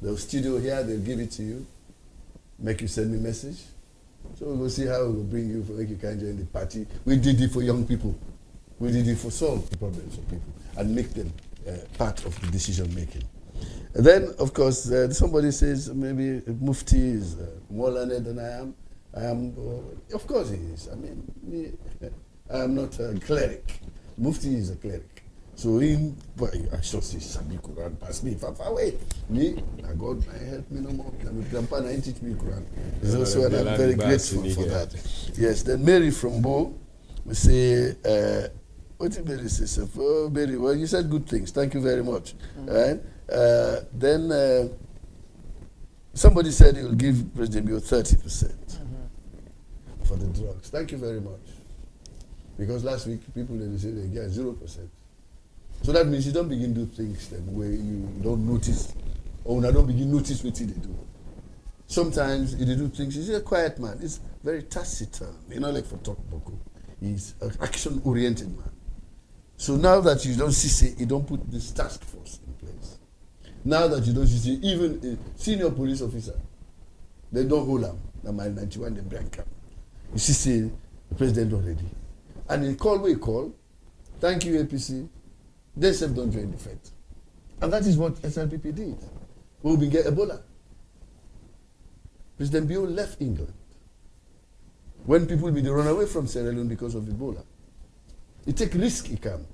the studio here. They'll give it to you. Make you send me a message. So we'll see how we'll bring you for make you can join the party. We did it for young people. We did it for solve the problems of people and make them part of the decision making. And then, of course, somebody says maybe Mufti is more learned than I am. Of course he is. I mean, I am not a cleric. Mufti is a cleric. So I should say, Sabi Quran, pass me far away. Me, God, I help me no more. My grandpa teach me Quran. So I'm very grateful for that. Yes, then Mary from Bo, we say, what did Mary say? Oh, Mary, well, you said good things. Thank you very much. Right? Then somebody said he will give President Bio 30% for the drugs. Thank you very much. Because last week, people they say they get 0%. So that means you don't begin to do things then where you don't notice, or when I don't begin to notice what they do. Sometimes if they do things, he's a quiet man. He's very taciturn. You know, like for Talk Boko. He's an action-oriented man. So now that you don't see, say, you don't put this task force in place. Now that you don't see, even a senior police officer, they don't hold them. Now my 91, they break up. You see, say, the president already. And in call we call, thank you APC, they said don't join the fight. And that is what SLPP did. We'll be get Ebola. President Bio left England when people be run away from Sierra Leone because of Ebola. He take risk, he come.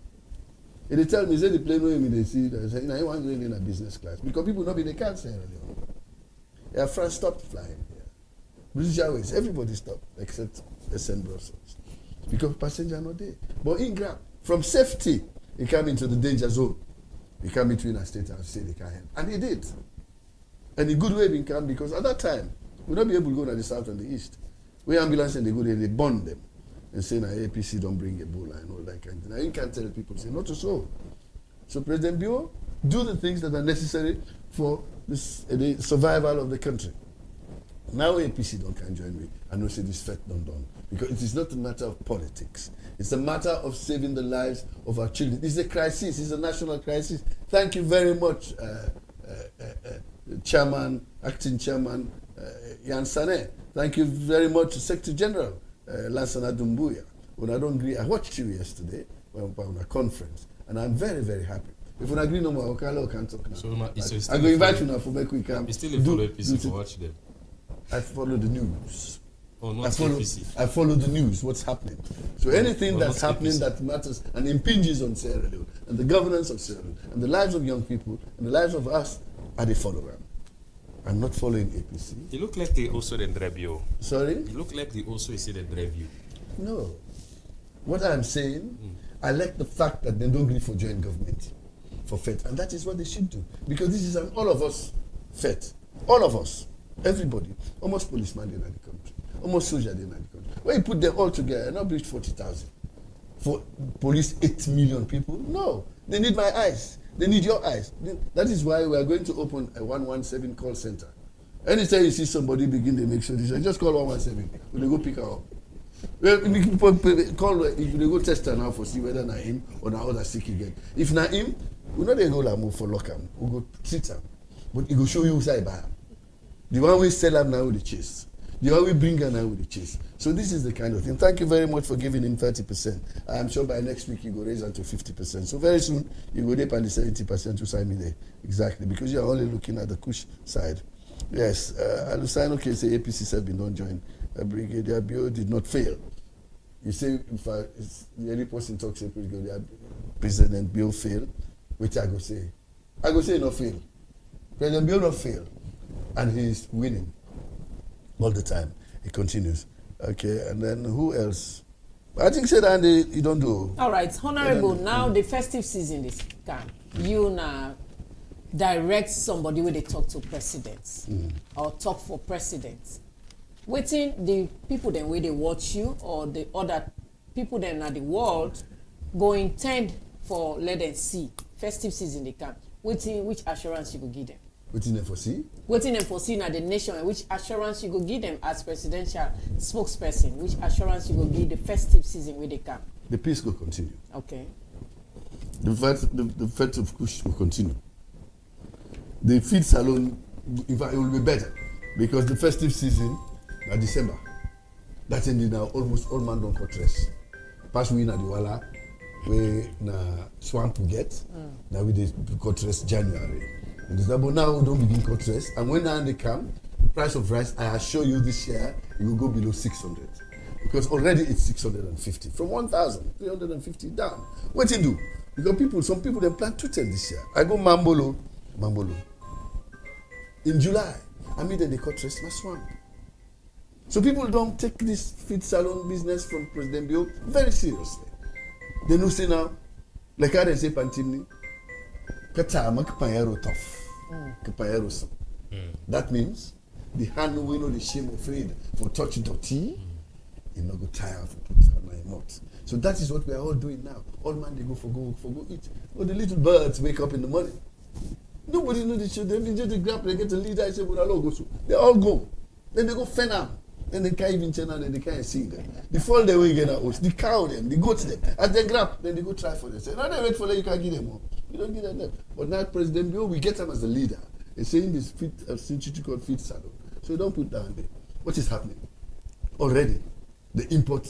And they tell me, say the plane when they see, they say, I want to go in a business class. Because people not be, they can't Sierra Leone. Air France stopped flying here. British Airways, everybody stopped except SN Brussels. Because passengers not there. But in Grab, from safety, he came into the danger zone. He came between a state and state, he can't help. And he did. And a good way he came because at that time, we not be able to go to the south and the east. We ambulance and they go there, they burn them. And say, APC don't bring Ebola and all that kind of thing. Now you can't tell people, say, not so. So President Bio, do the things that are necessary for this, the survival of the country. Now APC don't can join me. I know say this fight done. Because it is not a matter of politics. It's a matter of saving the lives of our children. This is a crisis. It's a national crisis. Thank you very much, Chairman, Acting Chairman Yan Sane. Thank you very much, Secretary General Lansana Doumbouya. When I don't agree, I watched you yesterday on a conference, and I'm very, very happy. If we agree no more, I can't talk now. So I'm going to invite you now for make we can. You still follow APC for watch them? I follow the news. Oh, not APC. I follow the news, what's happening. So anything that's happening APC. That matters and impinges on Sierra Leone, and the governance of Sierra Leone, and the lives of young people, and the lives of us, I follow them. I'm not following APC. You look like they also then drive you. Sorry? You look like they also say they drive you. No. What I'm saying, I like the fact that they don't agree for joint government, for FET. And that is what they should do. Because this is an all of us FET. All of us. Everybody. Almost policemen in the country. Almost soldiers in the country. When you put them all together, not reach 40,000. For police 8 million people? No. They need my eyes. They need your eyes. That is why we are going to open a 117 call center. Anytime you see somebody begin to make sure, just call 117. When they go pick her up. Call, if they go test her now for see whether na him or na other sick again. If na him, we know they go like move for lock him. We go treat him. But he go show you who side buy him. The one we sell him now with the chase. The one we bring her now with the chase. So this is the kind of thing. Thank you very much for giving him 30%. I'm sure by next week you go raise that to 50%. So very soon you go dip on the 70% to sign me there. Exactly. Because you are only looking at the Kush side. Yes. Alusano okay, say APC said we don't join. Brigadier Bio did not fail. You say if any person talks about Brigadier President Bio failed, which I go say. I go say no fail. President Bio not fail. And he's winning. All the time. He continues. Okay, and then who else? I think said and you don't do. All right, Honorable. Now the festive season is come. You now direct somebody where they talk to presidents or talk for presidents. Waiting the people then where they watch you or the other people then at the world go intend for let them see festive season they come. Waiting which assurance you go give them. Waiting them for see? Waiting them for seeing at the nation, which assurance you go give them as presidential spokesperson, which assurance you go give the festive season where they come? The peace will continue. Okay. The fight of Kush will continue. The feed salon, in fact, it will be better because the festive season na December. That's indeed now almost all man don't cut rest. Pass we na the wala, we na swamp we get, now we cut rest January. But now we don't begin cut rest. And when now they come, price of rice, I assure you this year, it will go below 600. Because already it's 650. From 1,350 down. What you do? Because some people, they plant 210 this year. I go Mambolo. In July, I mean they cut rest my swamp. So people don't take this feed salon business from President Bio very seriously. They know say now, like how they say Pantimni, that means the hand we know the shame afraid for touch dirty, you know go tire for put on my mouth. So that is what we are all doing now. All man they go eat. But the little birds wake up in the morning. Nobody know the children, they just grab, they get a leader, I say, well, go so. They all go. Then they go fend them. Then they can't even turn out and they can't sing. The fall they will get out, the cow them, the goats them. As they grab, then they go try for them. Say, no, they wait for them, you can't give them more. You don't give them. But now President Bio, we get him as the leader. He's saying this institute called Feed Salon. So don't put down there. What is happening? Already, the import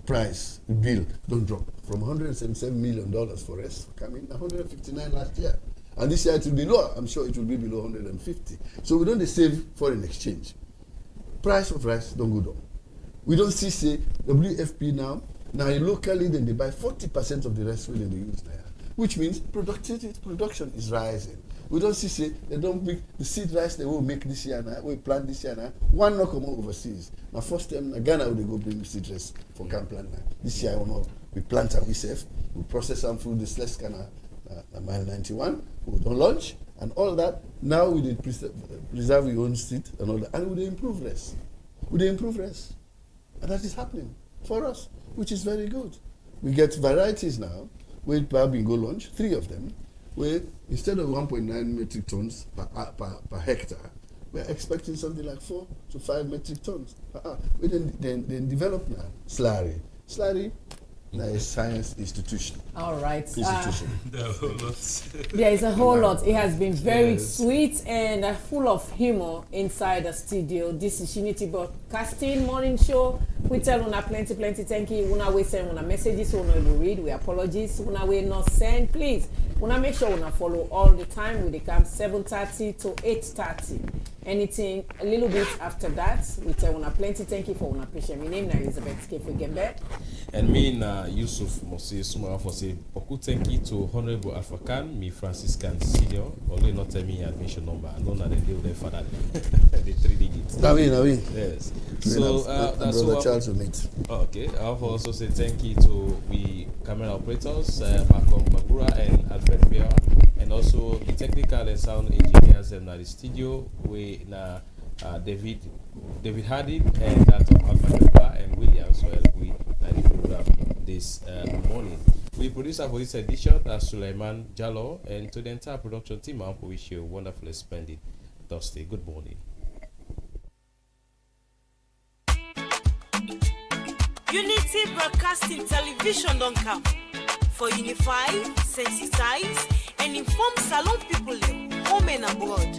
price bill don't drop from $177 million for us coming 159 last year. And this year it will be lower. I'm sure it will be below 150. So we don't save foreign exchange. Price of rice don't go down. We don't see, say, WFP now locally, then they buy 40% of the rice when they use now, which means production is rising. We don't see, say, they don't make the seed rice they will make this year now, we plant this year now, one not come overseas. Now, first time, Ghana will go bring seed rice for can plant now. This year, we plant and we save, we process some food, this less kind of mile 91, we don't launch, and all that. Now we did preserve your own seed and all that, and we improve rice. And that is happening for us, which is very good. We get varieties now, where Babi go launch, 3 of them, where instead of 1.9 metric tons per hectare, we're expecting something like 4 to 5 metric tons. We then develop now Slurry. Slurry, now a science institution. All right. There There is a whole lot. It has been very sweet and full of humor inside the studio. This is Unity Broadcasting Morning Show. We tell una plenty thank you. Una we send una messages, una will read. We apologize. Una we not send. Please, una make sure una follow all the time. We come 7:30 to 8:30. Anything a little bit after that, we tell una plenty thank you for una patience. My name is Elizabeth Kefugembe. And me na Yusuf Moses Sumara for say Poku thank you to Honorable Alpha Khan, me Franciscan Senior. Only not tell me admission number. I know that they deal their father. The 3 digits. Nawi. Yes. So that's Brother Charles will meet. Okay. I'll also say thank you to we camera operators, Malcolm Magura and Alfred Vera, and also the technical and sound engineers in the studio. We na David Harding and that of Alpha and Williams. Well, we the program this morning. We producer for this edition are Suleiman Jallo, and to the entire production team, I wish you a wonderful splendid Thursday. Good morning. Unity Broadcasting Television don't come for unify, sensitize, and inform Salon people home and abroad.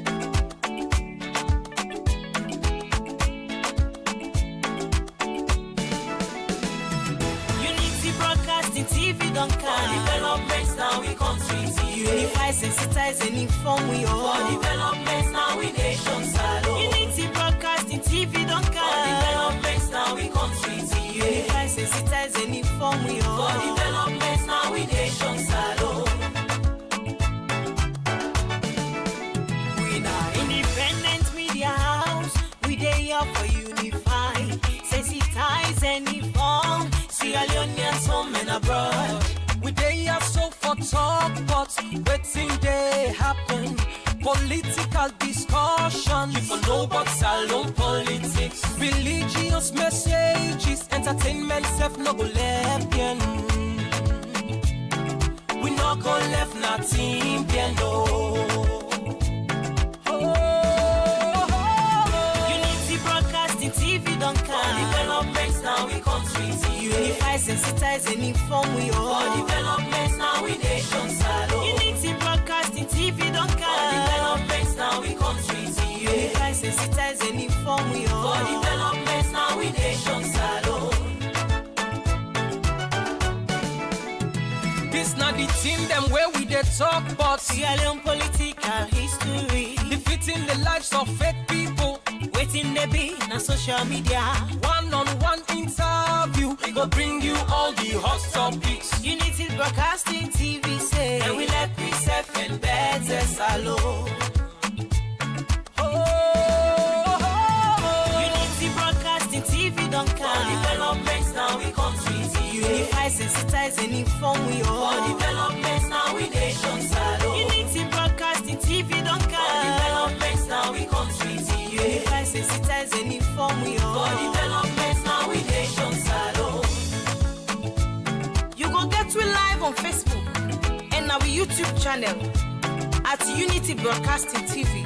Unity Broadcasting TV don't come. For developments now we country. Unify, sensitize, and inform we all. For developments now we nation Salon. Unity Broadcasting TV don't come. For developments now we country. Unify, sensitize, and inform we all. For developments now we nation Salon. We now independent media house. We dey here for unify, sensitize, and inform. Sierra Leoneans home and abroad. We dey are so for talk, but waiting they happen. Political discussion. You for know about Salon politics. Religious messages, entertainment, self no go left bien. We no go left nothing bien no. Unity Broadcasting TV don't come. For developments now we country. Unify, sensitize, and inform we all. For developments now we nation Salon. Unity Broadcasting TV don't come. For developments now we country. Unify, sensitize, and inform we all. For developments now we nation Salon. This not the team them where we dey talk about Sierra Leone political history. defeating the lives of fake people. Waiting they be na social media. One-on-one interview, we go bring you all the hot topics. Unity Broadcasting TV say, And we let myself and better Salon. Unity Broadcasting TV don't For come. developments now we country. Unify, sensitize, and inform we all. For developments now we nation Salon. Unity Broadcasting TV don't For come. developments now we country. Unify, sensitize, and inform we all. For developments now we nation Salon. You go get we live on Facebook and our YouTube channel at Unity Broadcasting TV.